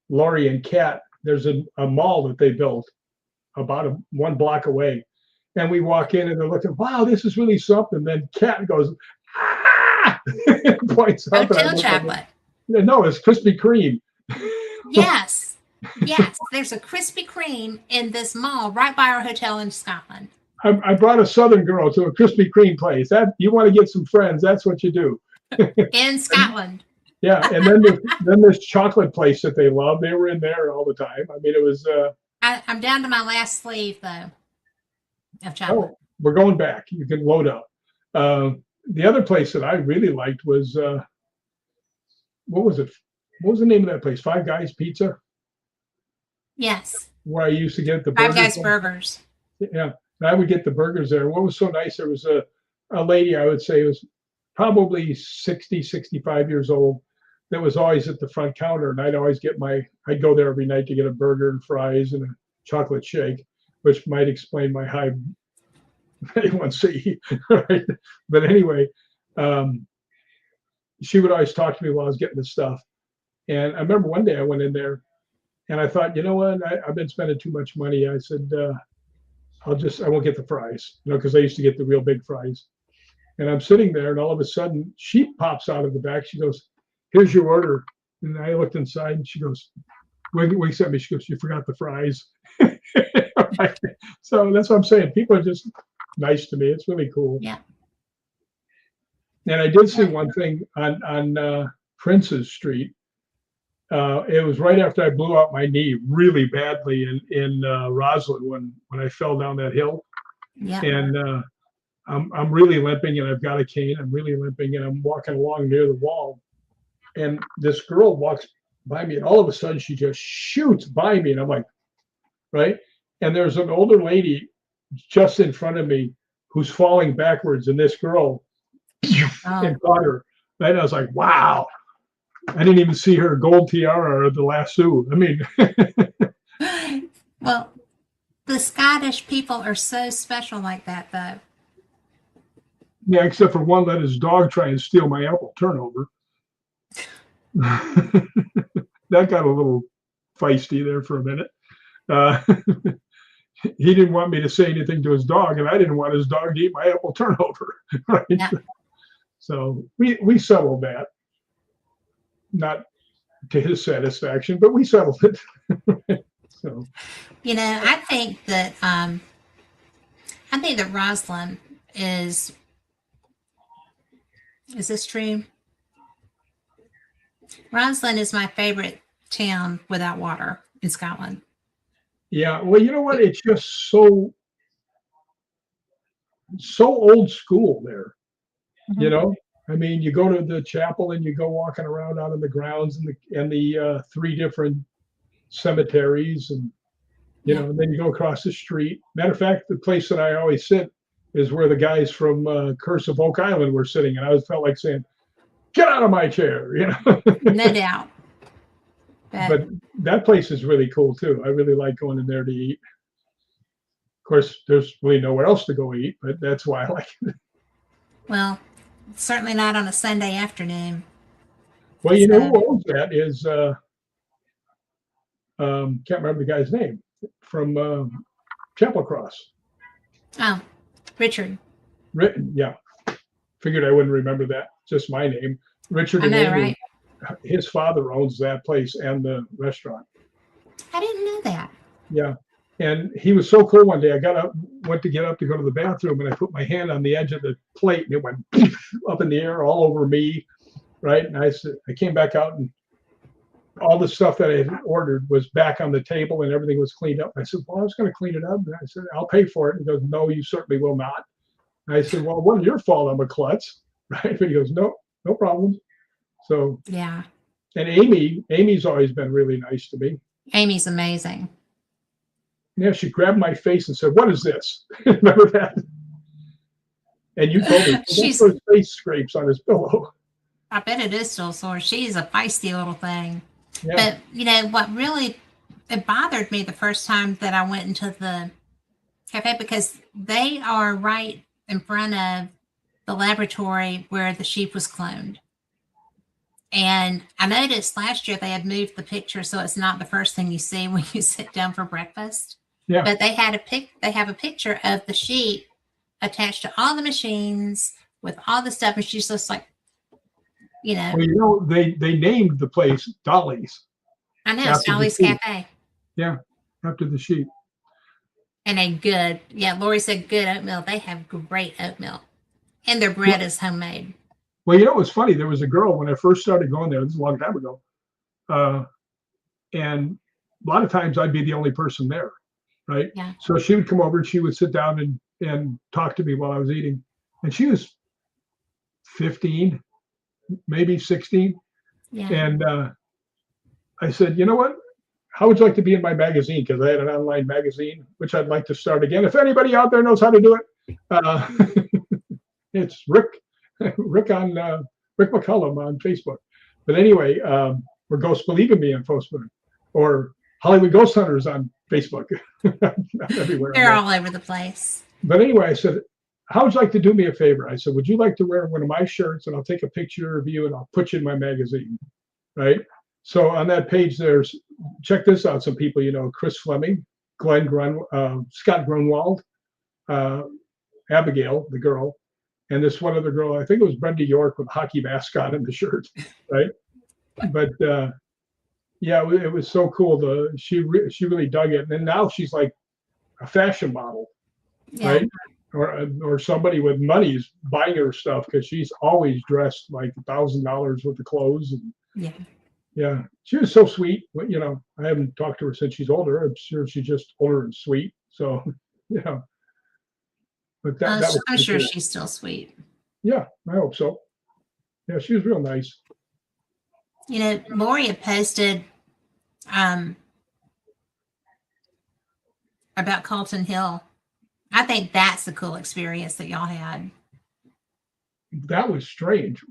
Laurie and Kat. There's a mall that they built about 1 block away. And we walk in and they're looking, "Wow, this is really something." Then Kat goes, "Ah!" Points up, and I Hotel look at it. chocolate. No, it's Krispy Kreme. Yes. Yes. There's a Krispy Kreme in this mall right by our hotel in Scotland. I brought a Southern girl to a Krispy Kreme place. That you want to get some friends, that's what you do. In Scotland. Yeah, and then this chocolate place that they love. They were in there all the time. I mean, it was. I'm down to my last sleeve though of chocolate. Oh, we're going back. You can load up. The other place that I really liked was what was it? What was the name of that place? Five Guys Pizza, Yes. where I used to get the Five burgers. Guys burgers. Yeah, and I would get the burgers there. What was so nice, there was a lady, I would say was probably 60, 65 years old, that was always at the front counter. And I'd go there every night to get a burger and fries and a chocolate shake, which might explain my high A1C. Right? But anyway, she would always talk to me while I was getting the stuff. And I remember one day I went in there And I thought, you know what? I've been spending too much money. I said, I won't get the fries, because I used to get the real big fries. And I'm sitting there, and all of a sudden, she pops out of the back. She goes, "Here's your order." And I looked inside, and she goes, "Wait, at me." She goes, "You forgot the fries." So that's what I'm saying. People are just nice to me. It's really cool. Yeah. And I did see one thing on Prince's Street. It was right after I blew out my knee really badly in Roslyn when I fell down that hill. Yeah. And I'm really limping, and I've got a cane. I'm really limping, and I'm walking along near the wall. And this girl walks by me, and all of a sudden she just shoots by me, and I'm like, right? And there's an older lady just in front of me who's falling backwards, and this girl and caught her. And I was like, wow. I didn't even see her gold tiara or the lasso. I mean, well, the Scottish people are so special like that, though. Yeah, except for one let his dog try and steal my apple turnover. That got a little feisty there for a minute. He didn't want me to say anything to his dog, and I didn't want his dog to eat my apple turnover. Right? Yeah. So we settled that. Not to his satisfaction, but we settled it. So, I think that Roslyn is this true? Roslyn is my favorite town without water in Scotland. Yeah, well, you know what? It's just so old school there. Mm-hmm. I mean, you go to the chapel and you go walking around out in the grounds and the 3 different cemeteries, and and then you go across the street. Matter of fact, the place that I always sit is where the guys from Curse of Oak Island were sitting, and I felt like saying, "Get out of my chair!" No doubt. But that place is really cool too. I really like going in there to eat. Of course, there's really nowhere else to go eat, but that's why I like it. Well, certainly not on a Sunday afternoon. Well, who owns that is can't remember the guy's name from Chapel Cross. Oh, Richard. Yeah. Figured I wouldn't remember that. Just my name. Richard. I know, right? His father owns that place and the restaurant. I didn't know that. Yeah. And he was so cool one day. I went to get up to go to the bathroom, and I put my hand on the edge of the plate, and it went up in the air all over me. Right. And I came back out, and all the stuff that I had ordered was back on the table, and everything was cleaned up. I said, "Well, I was going to clean it up." And I said, "I'll pay for it." And he goes, "No, you certainly will not." And I said, "Well, it wasn't your fault. I'm a klutz." Right. But he goes, "No problem." So, yeah. And Amy's always been really nice to me. Amy's amazing. Yeah, she grabbed my face and said, "What is this?" Remember that? And you told me she's his face scrapes on his pillow. I bet it is still sore. She's a feisty little thing. Yeah. But what really it bothered me the first time that I went into the cafe, because they are right in front of the laboratory where the sheep was cloned. And I noticed last year they had moved the picture so it's not the first thing you see when you sit down for breakfast. Yeah. But they have a picture of the sheep attached to all the machines with all the stuff, and she's just like, Well, they named the place Dolly's. I know, it's Dolly's Cafe. Yeah, after the sheep. And Lori said good oatmeal. They have great oatmeal. And their bread is homemade. Well, it was funny. There was a girl when I first started going there, this is a long time ago. And a lot of times I'd be the only person there, right? Yeah. So she would come over and she would sit down and talk to me while I was eating. And she was 15, maybe 16. Yeah. And I said, "You know what? How would you like to be in my magazine?" Because I had an online magazine, which I'd like to start again. If anybody out there knows how to do it, it's Rick Mccallum on Facebook. But anyway, or Ghosts Believe in Me on Facebook, or Hollywood Ghost Hunters on Facebook. Everywhere. They're all over the place. But anyway, I said, "How would you like to do me a favor?" I said, "Would you like to wear one of my shirts, and I'll take a picture of you and I'll put you in my magazine," right? So on that page, there's check this out. Some people, Chris Fleming, Scott Grunwald, uh, Abigail, the girl, and this one other girl. I think it was Brenda York with a hockey mascot in the shirt, right? But yeah, it was so cool. She really dug it, and then now she's like a fashion model, Yeah. right? Or somebody with money is buying her stuff because she's always dressed like $1,000 worth of clothes. And Yeah. yeah, she was so sweet. But, I haven't talked to her since she's older. I'm sure she's just older and sweet. So, yeah. But that was I'm pretty sure cool. she's still sweet. Yeah, I hope so. Yeah, she was real nice. Lori had posted about Colton Hill. I think that's a cool experience that y'all had. That was strange.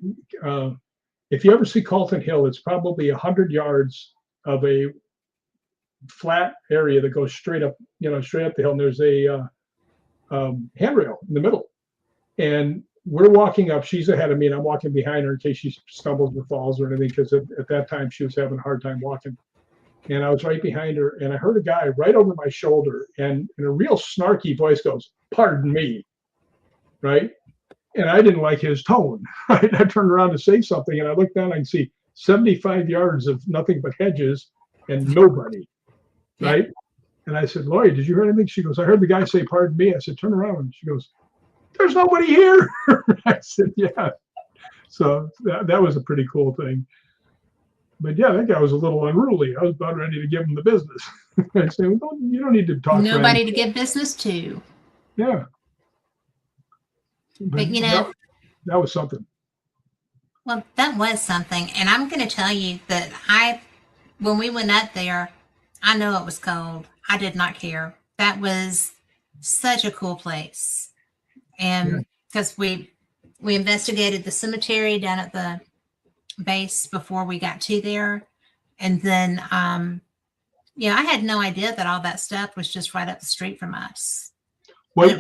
If you ever see Colton Hill, it's probably 100 yards of a flat area that goes straight up the hill. And there's a handrail in the middle. And we're walking up. She's ahead of me, and I'm walking behind her in case she stumbles or falls or anything, because at that time she was having a hard time walking. And I was right behind her, and I heard a guy right over my shoulder, and in a real snarky voice goes, "Pardon me," right? And I didn't like his tone. Right? I turned around to say something, and I looked down. I can see 75 yards of nothing but hedges and nobody, right? Yeah. And I said, "Lori, did you hear anything?" She goes, "I heard the guy say, 'Pardon me.'" I said, "Turn around." And she goes, "There's nobody here." I said, "Yeah." So that was a pretty cool thing. But yeah, that guy was a little unruly. I was about ready to give him the business. I said, "Well, you don't need to talk." Nobody to give business to. Yeah. But that was something. Well, that was something. And I'm going to tell you that when we went up there, I know it was cold. I did not care. That was such a cool place. And because we investigated the cemetery down at the base before we got to there. And then, I had no idea that all that stuff was just right up the street from us. Well, I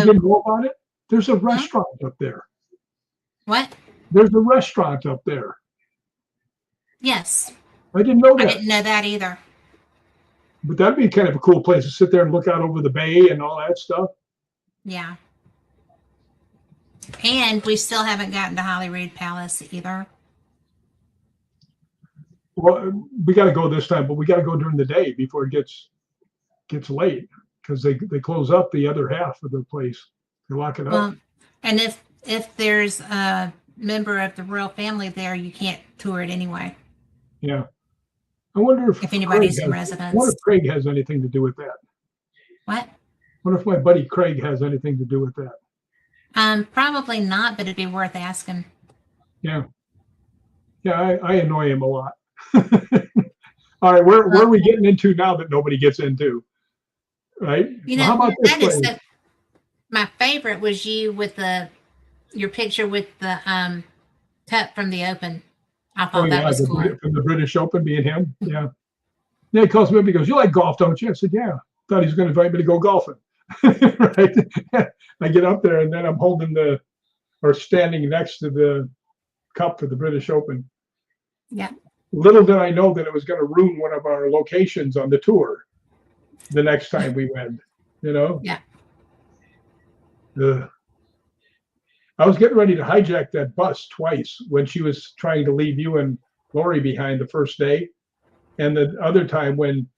didn't know about it. There's a restaurant up there. What? There's a restaurant up there. Yes. I didn't know that. I didn't know that either. But that'd be kind of a cool place to sit there and look out over the bay and all that stuff. Yeah. And we still haven't gotten to Holyrood Palace either. Well, we got to go this time, but we got to go during the day before it gets late, because they close up the other half of the place. They lock it up. And if there's a member of the royal family there, you can't tour it anyway. Yeah. I wonder if anybody's in residence. I wonder if Craig has anything to do with that. What? I wonder if my buddy Craig has anything to do with that. Probably not, but it'd be worth asking. Yeah. Yeah, I annoy him a lot. All right, where are we getting into now that nobody gets into? Right? How about this place? My favorite was you with your picture with the cup from the Open. I thought that was cool. From the British Open, being him. Yeah. Yeah, he calls me up. He goes, "You like golf, don't you?" I said, "Yeah." Thought he was going to invite me to go golfing. Right? I get up there, and then I'm standing next to the cup for the British Open. Yeah. Little did I know that it was going to ruin one of our locations on the tour the next time we went. Yeah. I was getting ready to hijack that bus twice when she was trying to leave you and Lori behind the first day. And the other time when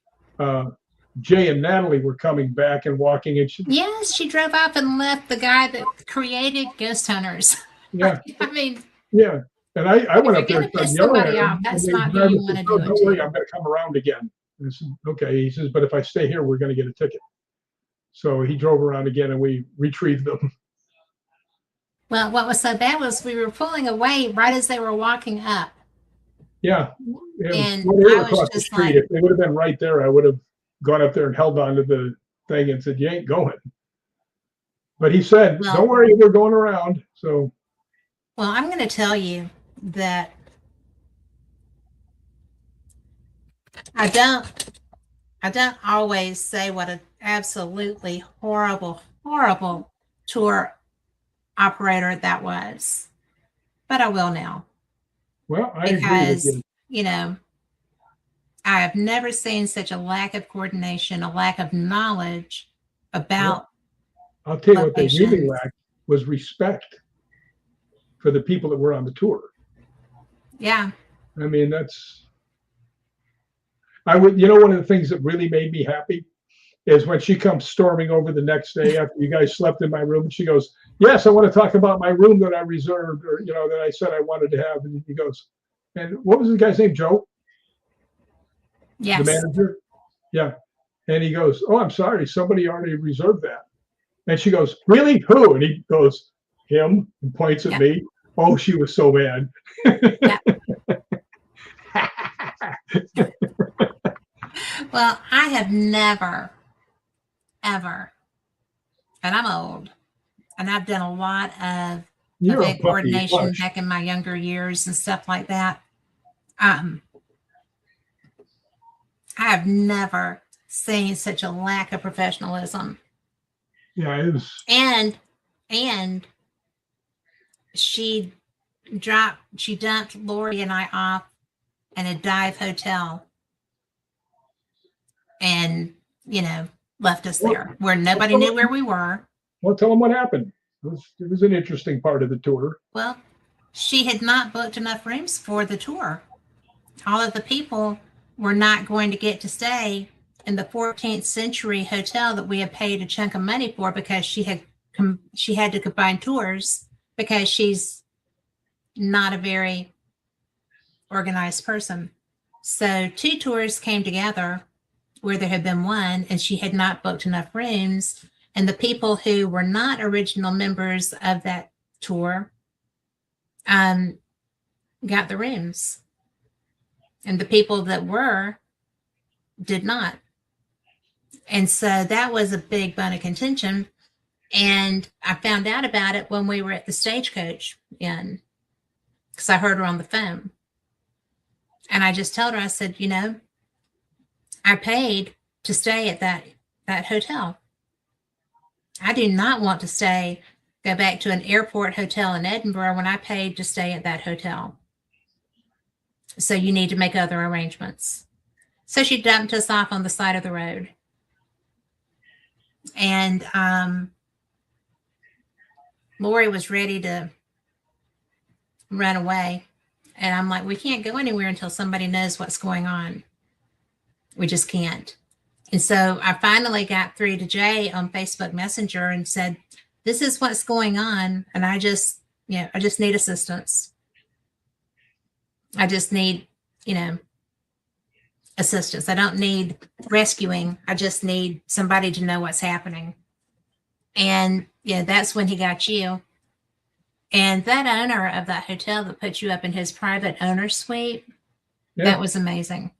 Jay and Natalie were coming back and walking. And yes, she drove off and left the guy that created Ghost Hunters. Yeah. I mean. Yeah. And I went up there and started yelling at him. That's not who you want to do it. Don't worry, I'm going to come around again. I said, okay. He says, but if I stay here, we're going to get a ticket. So he drove around again, and we retrieved them. Well, what was so bad was we were pulling away right as they were walking up. Yeah. And they were across the street. If they would have been right there, I would have gone up there and held on to the thing and said, "You ain't going." But he said, "Don't worry, we're going around." So. Well, I'm going to tell you that I don't always say what an absolutely horrible tour operator that was, but I will now. Well, I because agree with you. I have never seen such a lack of coordination, a lack of knowledge Well, about I'll tell you what they really locations. lacked was respect for the people that were on the tour. Yeah. I mean, I would, you know, one of the things that really made me happy is when she comes storming over the next day after you guys slept in my room, and she goes, "Yes, I want to talk about my room that I reserved, or you know, that I said I wanted to have." And he goes, "And what was the guy's name? Joe, the Yes. manager?" Yeah. And he goes, "Oh, I'm sorry, somebody already reserved that." And she goes, "Really? Who?" And he goes, "Him," and points at Yeah. me. Oh, she was so mad. Yeah. Well, I have never, ever, and I'm old, and I've done a lot of You're a event puppy. coordination Hush. back in my younger years and stuff like that. Um, I have never seen such a lack of professionalism. Yeah, it was. And and she she dumped Lori and I off in a dive hotel and, you know, left us Well, there where nobody knew where we were. tell them what happened. It was an interesting part of the tour. Well, she had not booked enough rooms for the tour. All of the people were not going to get to stay in the 14th century hotel that we had paid a chunk of money for because she had to combine tours because she's not a very organized person. So two tours came together where there had been one, and she had not booked enough rooms. And the people who were not original members of that tour um, got the rooms, and the people that were did not. And so that was a big bone of contention. And I found out about it when we were at the Stagecoach Inn because I heard her on the phone. And I just told her, I said, you know, I paid to stay at that hotel. I do not want to go back to an airport hotel in Edinburgh when I paid to stay at that hotel. So you need to make other arrangements. So she dumped us off on the side of the road. And Lori was ready to run away. And I'm like, we can't go anywhere until somebody knows what's going on. We just can't. And so I finally got through to Jay on Facebook Messenger and said, this is what's going on. And I just need assistance. I just need, assistance. I don't need rescuing. I just need somebody to know what's happening. And that's when he got you. And that owner of that hotel that put you up in his private owner suite, that was amazing.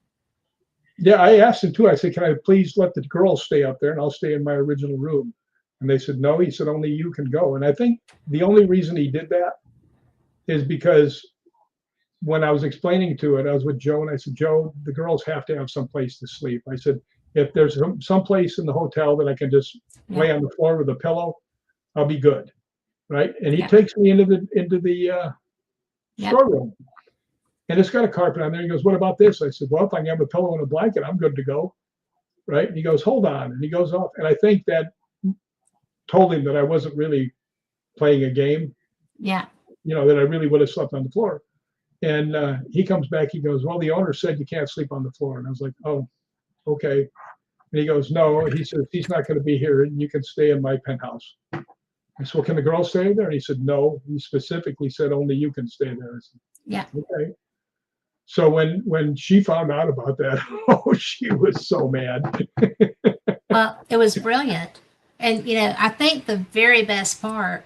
Yeah, I asked him too. I said, "Can I please let the girls stay up there and I'll stay in my original room?" And they said, "No." He said, "Only you can go." And I think the only reason he did that is because when I was explaining to it, I was with Joe and I said, "Joe, the girls have to have some place to sleep." I said, "If there's some place in the hotel that I can just lay on the floor with a pillow, I'll be good." Right. And he takes me into the storeroom. And it's got a carpet on there. He goes, "What about this?" I said, "Well, if I can have a pillow and a blanket, I'm good to go." Right. And he goes, "Hold on." And he goes off. And I think that told him that I wasn't really playing a game. Yeah. That I really would have slept on the floor. And he comes back. He goes, "Well, the owner said you can't sleep on the floor." And I was like, "Oh, okay." And he goes, "No." He says, "He's not going to be here. You can stay in my penthouse." I said, "Well, can the girls stay there?" And he said, "No." He specifically said, "Only you can stay there." I said, yeah. Okay. So when she found out about that, oh, she was so mad. Well, it was brilliant. And, I think the very best part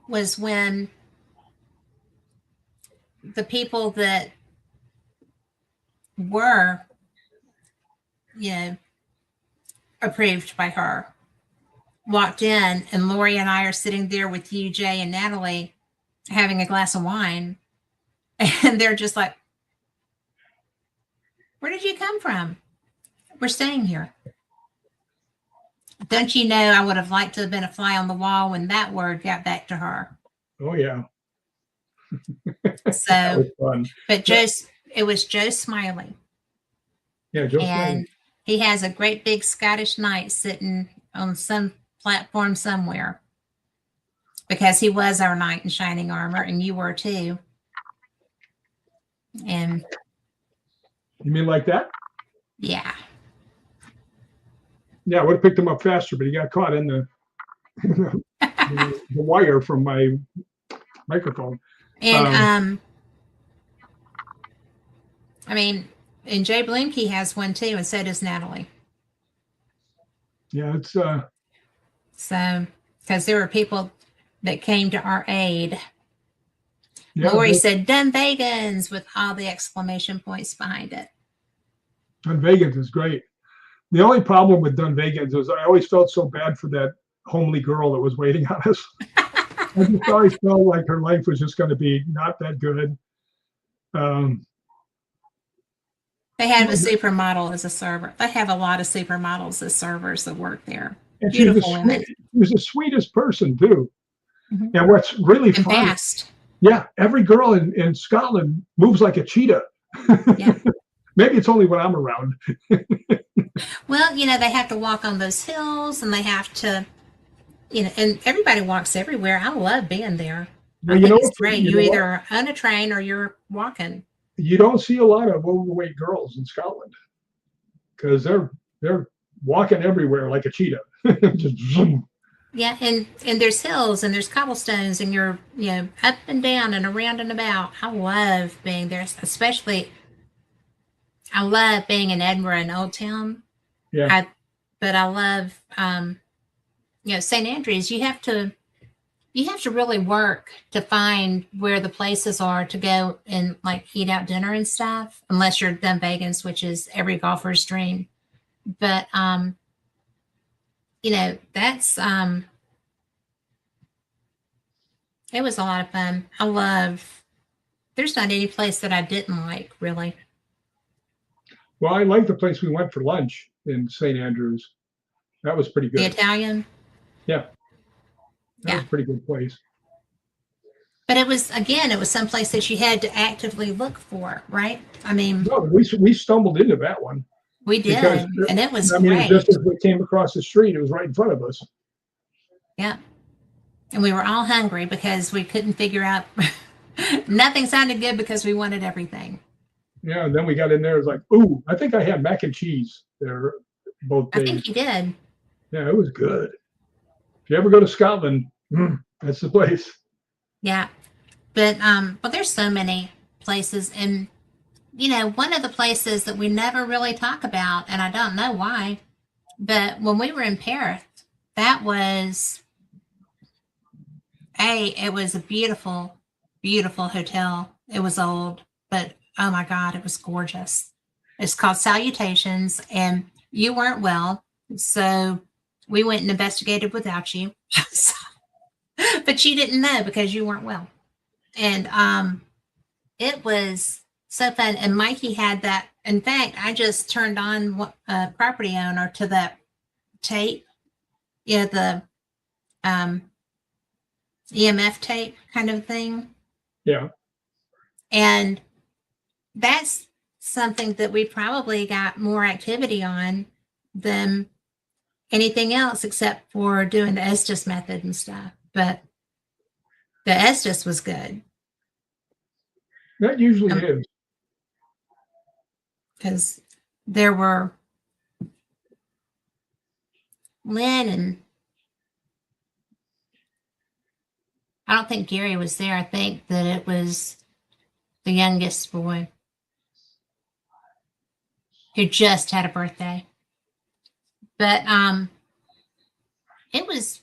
was when the people that were, approved by her walked in, and Lori and I are sitting there with you, Jay, and Natalie having a glass of wine. And they're just like, where did you come from? We're staying here. Don't you know I would have liked to have been a fly on the wall when that word got back to her. Oh, yeah. So, was fun. but it was Joe Smiley. Yeah, Joe Snyder. And he has a great big Scottish knight sitting on some platform somewhere because he was our knight in shining armor, and you were too. And You mean like that? yeah. Yeah, I would have picked him up faster, but he got caught in the wire from my microphone. And I mean, and Jay Bluemke has one too, and so does Natalie. Yeah, it's So because there were people that came to our aid. yeah, Lori said Dunvegans with all the exclamation points behind it. Dunvegans is great. The only problem with Dunvegans was I always felt so bad for that homely girl that was waiting on us. I just always felt like her life was just going to be not that good. They have a supermodel as a server. They have a lot of supermodels as servers that work there. And Beautiful women. She was the sweetest person too. Mm-hmm. And what's really and fun, fast. Yeah, every girl in Scotland moves like a cheetah. Yeah. Maybe it's only when I'm around. Well, they have to walk on those hills, and they have to, and everybody walks everywhere. I love being there. Well, I think it's great. You're either on a train or you're walking. You don't see a lot of overweight girls in Scotland because they're walking everywhere like a cheetah. Just zoom. Yeah, and there's hills and there's cobblestones, and you're up and down and around and about. I love being there, especially. I love being in Edinburgh and Old Town. Yeah. But I love St. Andrews. You have to really work to find where the places are to go and like eat out dinner and stuff, unless you're Dunvegans, which is every golfer's dream. But that's it was a lot of fun. There's not any place that I didn't like, really. Well, I like the place we went for lunch in St. Andrews. That was pretty good. The Italian? Yeah. That was a pretty good place. But it was someplace that you had to actively look for, right? I mean, no, we stumbled into that one. We did, and it was great. It was just as we came across the street, it was right in front of us. Yeah. And we were all hungry because we couldn't figure out, nothing sounded good because we wanted everything. Yeah, and then we got in there, it was like, ooh, I think I had mac and cheese there both days. I think you did. Yeah, it was good. If you ever go to Scotland, that's the place. Yeah. But there's so many places, and one of the places that we never really talk about, and I don't know why, but when we were in Paris, it was a beautiful, beautiful hotel. It was old, but oh my God, it was gorgeous. It's called Salutations, and you weren't well, so we went and investigated without you. But you didn't know because you weren't well. And it was so fun. And Mikey had that. In fact, I just turned on a property owner to that tape. Yeah, the EMF tape kind of thing. Yeah. And that's something that we probably got more activity on than anything else, except for doing the Estes method and stuff. But the Estes was good. That usually is. Because there were Lynn, and I don't think Gary was there. I think that it was the youngest boy who just had a birthday. But it was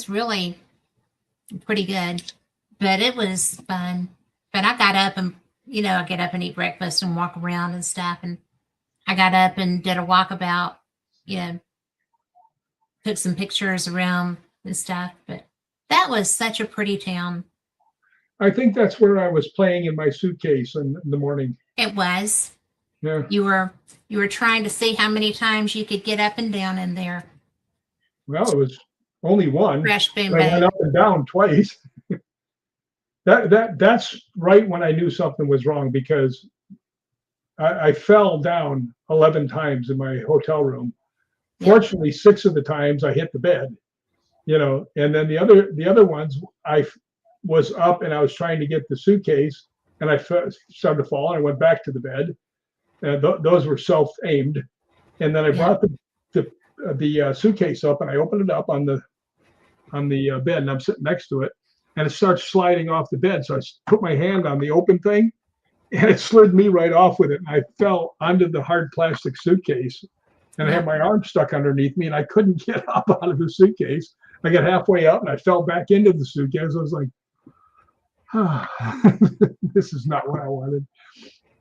really pretty good. But it was fun. But I got up and I get up and eat breakfast and walk around and stuff. And I got up and did a walkabout, took some pictures around and stuff. But that was such a pretty town. I think that's where I was playing in my suitcase in the morning. It was. Yeah. You were trying to see how many times you could get up and down in there. Well, it was only one. Crash boom I went up and down twice. That's right when I knew something was wrong, because I fell down 11 times in my hotel room. Yep. Fortunately, 6 of the times I hit the bed, and then the other ones was up and I was trying to get the suitcase and I started to fall and I went back to the bed. Those were self-aimed. And then I Yep. brought the suitcase up and I opened it up on the bed and I'm sitting next to it and it starts sliding off the bed. So I put my hand on the open thing and it slid me right off with it. And I fell onto the hard plastic suitcase and I had my arm stuck underneath me and I couldn't get up out of the suitcase. I got halfway up and I fell back into the suitcase. I was like, this is not what I wanted.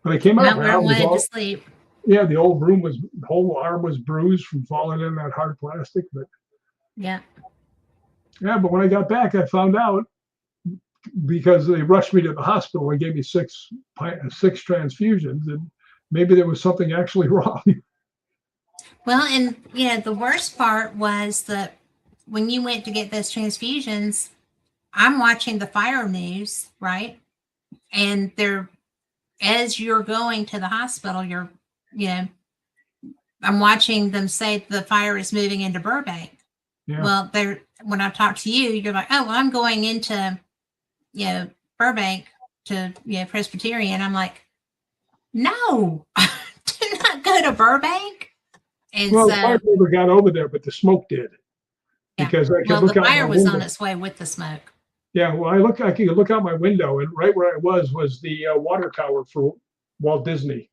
But I came out. Not where I wanted to sleep. Yeah, the whole arm was bruised from falling in that hard plastic. But yeah, but when I got back, I found out because they rushed me to the hospital and gave me six transfusions, and maybe there was something actually wrong. Well, and the worst part was that when you went to get those transfusions, I'm watching the fire news, right? And as you're going to the hospital, I'm watching them say the fire is moving into Burbank. Yeah. Well, when I talk to you, you're like, oh, well, I'm going into, Burbank to, Presbyterian. I'm like, no, do not go to Burbank. And well, the fire never got over there, but the smoke did. Yeah. Because I could look the out fire my was window. on its way with the smoke. Yeah, well, I could look out my window, and right where I was the water tower for Walt Disney.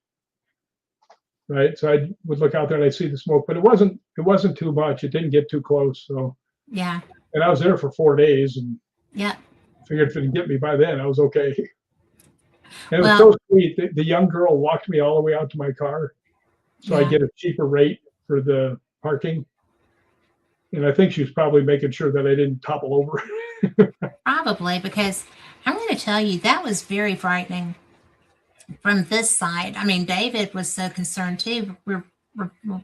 Right, so I would look out there and I'd see the smoke, but it wasn't too much. It didn't get too close. So yeah, and I was there for 4 days, and yeah, figured if it didn't get me by then, I was okay. And it was so sweet. The young girl walked me all the way out to my car, so I get a cheaper rate for the parking. And I think she was probably making sure that I didn't topple over. Probably, because I'm going to tell you, that was very frightening from this side. I mean, David was so concerned too. We're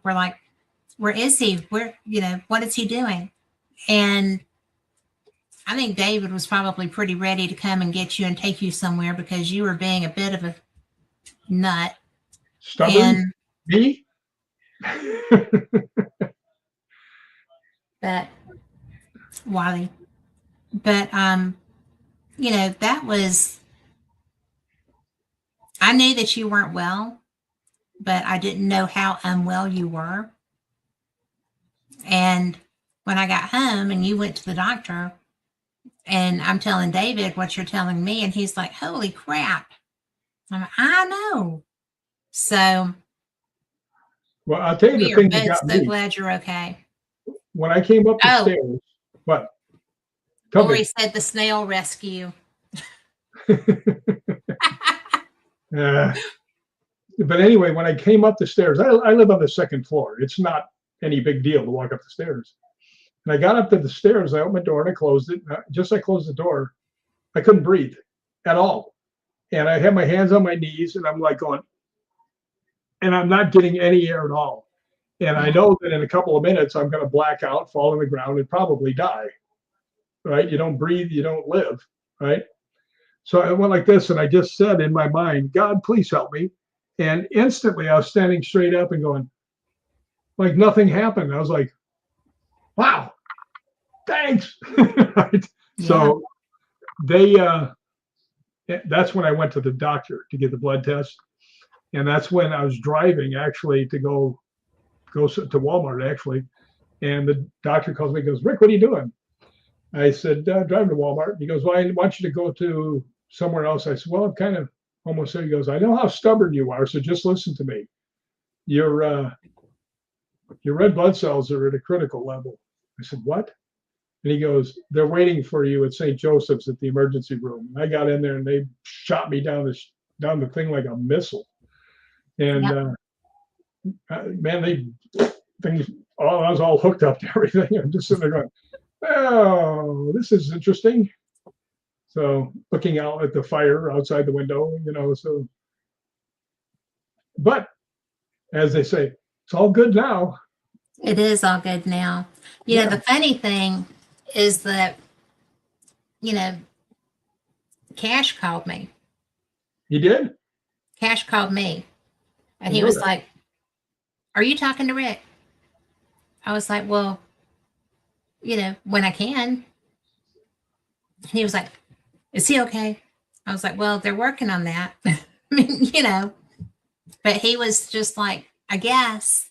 like, where is he? Where, what is he doing? And I think David was probably pretty ready to come and get you and take you somewhere because you were being a bit of a nut. Stubborn? Me? But Wally, but that was, I knew that you weren't well, but I didn't know how unwell you were. And when I got home and you went to the doctor and I'm telling David what you're telling me, and he's like, holy crap. I'm like, I know. So well, I'll tell you the thing that got me. So glad you're okay. When I came up the stairs, what? Lori said the snail rescue. But anyway, when I came up the stairs, I live on the second floor. It's not any big deal to walk up the stairs. And I got up to the stairs, I opened the door and I closed it. Just as I closed the door, I couldn't breathe at all. And I had my hands on my knees and I'm like going, and I'm not getting any air at all. And I know that in a couple of minutes, I'm going to black out, fall on the ground, and probably die, right? You don't breathe, you don't live, right? So I went like this, and I just said in my mind, God, please help me. And instantly, I was standing straight up and going, like nothing happened. I was like, wow, thanks. Right? Yeah. So that's when I went to the doctor to get the blood test. And that's when I was driving actually to go to Walmart actually. And the doctor calls me and goes, Rick, what are you doing? I said, driving to Walmart. He goes, well, I want you to go to somewhere else. I said, well, I'm kind of almost there. He goes, I know how stubborn you are, so just listen to me. Your red blood cells are at a critical level. I said, what? And he goes, they're waiting for you at St. Joseph's at the emergency room. And I got in there and they shot me down the thing like a missile. And man, I was all hooked up to everything. I'm just sitting there going, oh, this is interesting. So looking out at the fire outside the window, so. But as they say, it's all good now. It is all good now. The funny thing is that, Cash called me. He did? Cash called me. And I he know was that. like, "Are you talking to Rick?" I was like, "Well, when I can." And he was like, "Is he okay?" I was like, "Well, they're working on that." I mean. But he was just like, I guess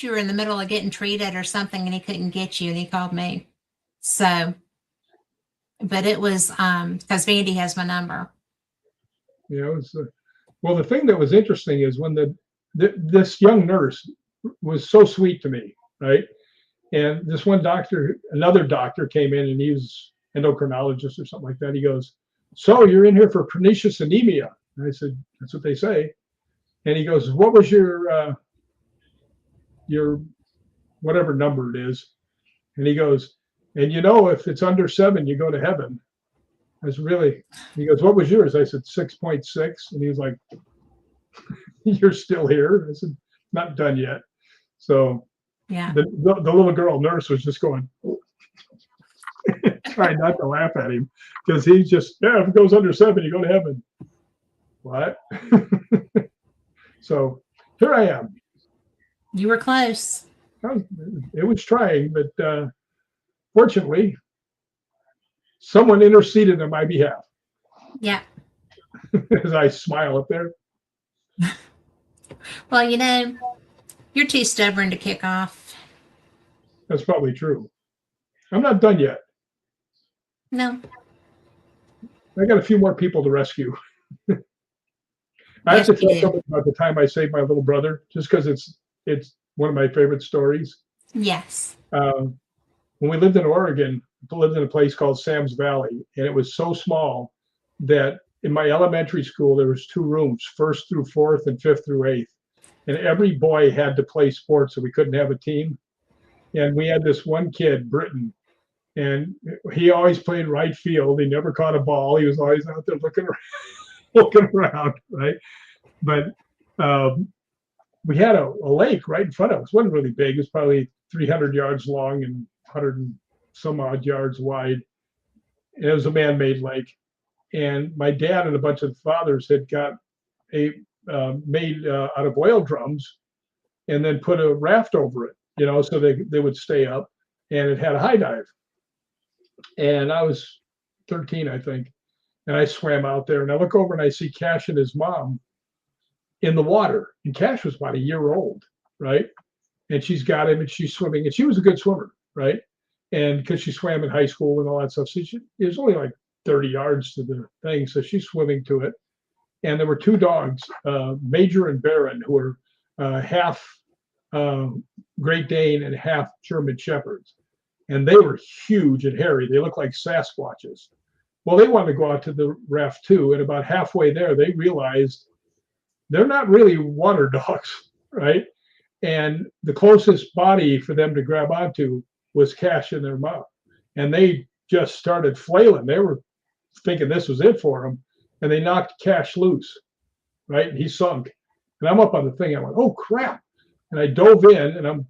you were in the middle of getting treated or something and he couldn't get you and he called me. So, but it was because Vandy has my number. It was, well, the thing that was interesting is when this young nurse was so sweet to me, right? And this one doctor, another doctor came in and he was endocrinologist or something like that. He goes, "So you're in here for pernicious anemia?" And I said, "That's what they say." And he goes, "What was your whatever number it is?" And he goes, "And if it's under 7, you go to heaven." I was really, he goes, "What was yours?" I said, 6.6. And he was like, "You're still here?" I said, "Not done yet." So Yeah. the little girl nurse was just going, trying not to laugh at him because he's just, "Yeah, if it goes under 7, you go to heaven." What? So here I am. You were close. It was trying, but fortunately, someone interceded on my behalf. Yeah. As I smile up there. Well, you're too stubborn to kick off. That's probably true. I'm not done yet. No. I got a few more people to rescue. I have Yes, to you tell do. something about the time I saved my little brother, just because it's one of my favorite stories. Yes. Um, when we lived in Oregon, we lived in a place called Sam's Valley, and it was so small that in my elementary school there was 2 rooms, first through fourth and fifth through eighth, and every boy had to play sports, so we couldn't have a team. And we had this one kid, Britton, and he always played right field. He never caught a ball. He was always out there looking around, looking around, right? But um, we had a lake right in front of us. It wasn't really big. It was probably 300 yards long and 100 and some odd yards wide. And it was a man-made lake. And my dad and a bunch of fathers had got a made out of oil drums and then put a raft over it, so they would stay up. And it had a high dive. And I was 13, I think. And I swam out there and I look over and I see Cash and his mom in the water. And Cash was about a year old, right? And she's got him and she's swimming. And she was a good swimmer, right? And because she swam in high school and all that stuff, so it was only like 30 yards to the thing. So she's swimming to it. And there were 2 dogs, Major and Baron, who were half uh, Great Dane and half German Shepherds. And they were huge and hairy. They looked like Sasquatches. Well, they wanted to go out to the raft too. And about halfway there, they realized they're not really water dogs, right? And the closest body for them to grab onto was Cash in their mouth. And they just started flailing. They were thinking this was it for them. And they knocked Cash loose, right? And he sunk. And I'm up on the thing. I went, "Oh, crap." And I dove in and I'm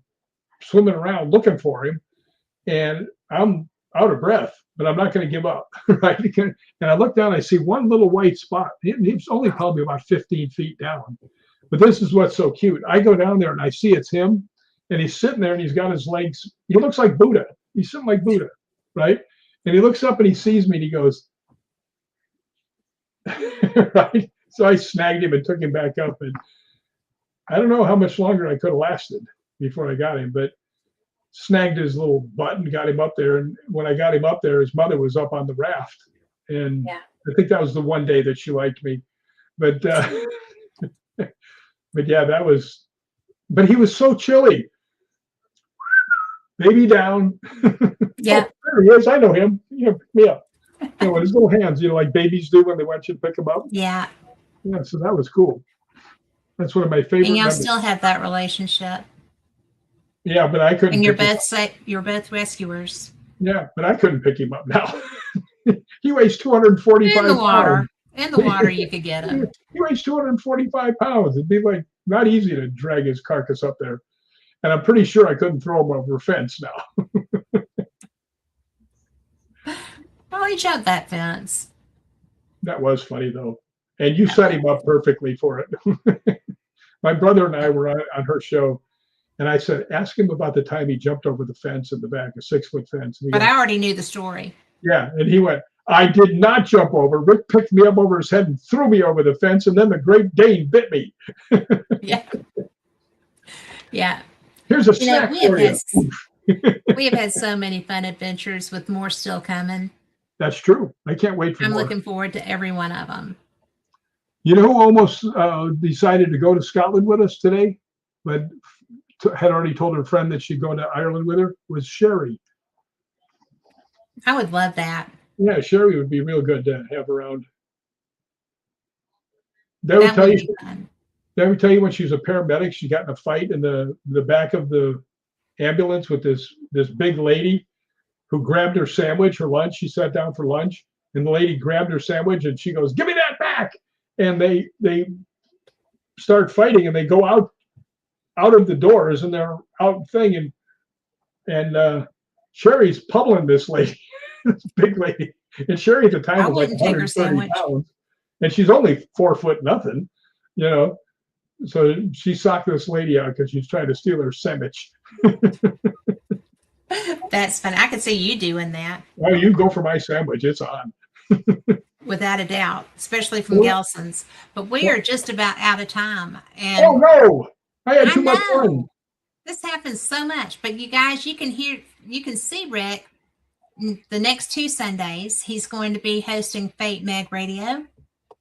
swimming around looking for him. And I'm out of breath, but I'm not going to give up, right? And I look down, I see one little white spot. He's only probably about 15 feet down. But this is what's so cute. I go down there and I see it's him, and he's sitting there and he's got his legs. He looks like Buddha. He's sitting like Buddha, right? And he looks up and he sees me and he goes, right? So I snagged him and took him back up. And I don't know how much longer I could have lasted before I got him, but snagged his little butt and got him up there. And when I got him up there, his mother was up on the raft. And Yeah. I think that was the one day that she liked me. But but yeah, but he was so chilly. Baby down. Yeah. Oh, there he is. I know him. Pick me up. With his little hands, like babies do when they want you to pick them up. Yeah. Yeah, so that was cool. That's one of my And favorite y'all memories. still have that relationship. Yeah, but I couldn't And you're pick him both you're both rescuers. Yeah, but I couldn't pick him up now. He weighs 245 In the pounds. water. In the water you could get him. He weighs 245 pounds. It'd be like not easy to drag his carcass up there. And I'm pretty sure I couldn't throw him over a fence now. Well, he jumped that fence. That was funny though. and you set him up perfectly for it. My brother and I were on her show, and I said, ask him about the time he jumped over the fence in the back, a 6-foot fence. And he But goes, I already knew the story. yeah. And he went, I did not jump over. Rick picked me up over his head and threw me over the fence, and then the Great Dane bit me. Yeah. Yeah. Here's a snack for you. We have had so many fun adventures with more still coming. That's true. I can't wait for I'm more. looking forward to every one of them. You know who almost decided to go to Scotland with us today, but had already told her friend that she'd go to Ireland with her? Was Sherry. I would love that. Yeah, Sherry would be real good to have around. They That would be fun. Did I ever tell you when she was a paramedic, she got in a fight in the back of the ambulance with this big lady who grabbed her sandwich, her lunch. She sat down for lunch, and the lady grabbed her sandwich, and she goes, "Give me that back!" And they start fighting, and they go out of the doors, and they're out thing, and Sherry's pummeling this lady, this big lady, and Sherry at the time was like 130 pounds, and she's only 4 foot nothing, you know. So she socked this lady out because she's trying to steal her sandwich. That's fun. I could see you doing that. Well, you go for my sandwich. It's on. Without a doubt, especially from Gelson's. But we are just about out of time. And oh no, I had too much fun. This happens so much. But you guys, you can see Rick the next 2 Sundays. He's going to be hosting Fate Meg Radio,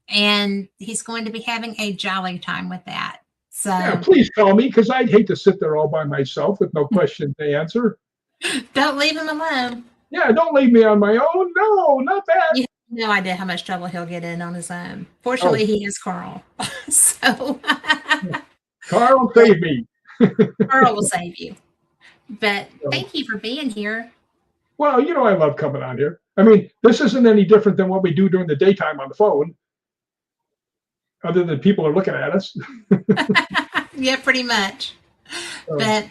and he's going to be having a jolly time with that. So yeah, please call me, because I'd hate to sit there all by myself with no question to answer. Don't leave him alone. Yeah, don't leave me on my own. No, not that. You have no idea how much trouble he'll get in on his own. Fortunately, he is Carl. So Carl will save me. Carl will save you. But thank you for being here. Well, you know, I love coming on here. I mean, this isn't any different than what we do during the daytime on the phone, other than people are looking at us. Yeah, pretty much. But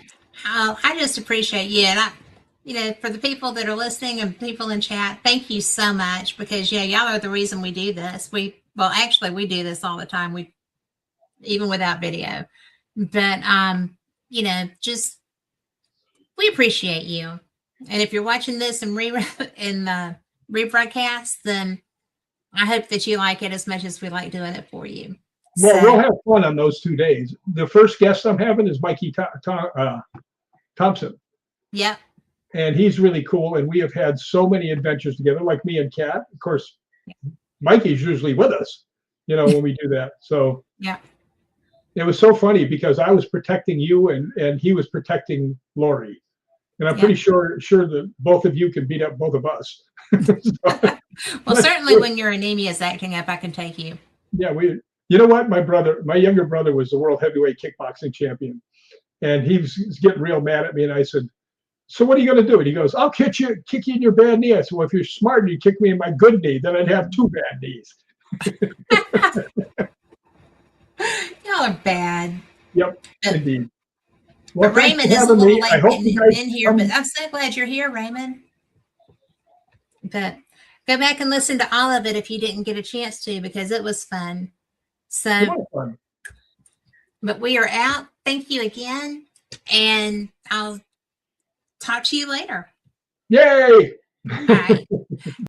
I just appreciate you. And for the people that are listening and people in chat, thank you so much, because y'all are the reason we do this. We do this all the time. Even without video, but just we appreciate you. And if you're watching this in rebroadcast, then I hope that you like it as much as we like doing it for you. Well, we'll have fun on those 2 days. The first guest I'm having is Mikey Thompson. Yep. And he's really cool. And we have had so many adventures together, like me and Kat. Of course, Mikey's usually with us, when we do that. So yeah, it was so funny because I was protecting you and he was protecting Lori. And I'm pretty sure that both of you can beat up both of us. Well, certainly when your anemia is acting up, I can take you. Yeah, you know what? My younger brother was the world heavyweight kickboxing champion. And he was getting real mad at me. And I said, so what are you going to do? And he goes, I'll kick you in your bad knee. I said, well, if you're smart and you kick me in my good knee, then I'd have 2 bad knees. Y'all are bad. Yep, indeed. Well, but Raymond is a little late in here, come. But I'm so glad you're here, Raymond. But go back and listen to all of it if you didn't get a chance to, because it was fun. So, but we are out. Thank you again. And I'll talk to you later. Yay! Bye.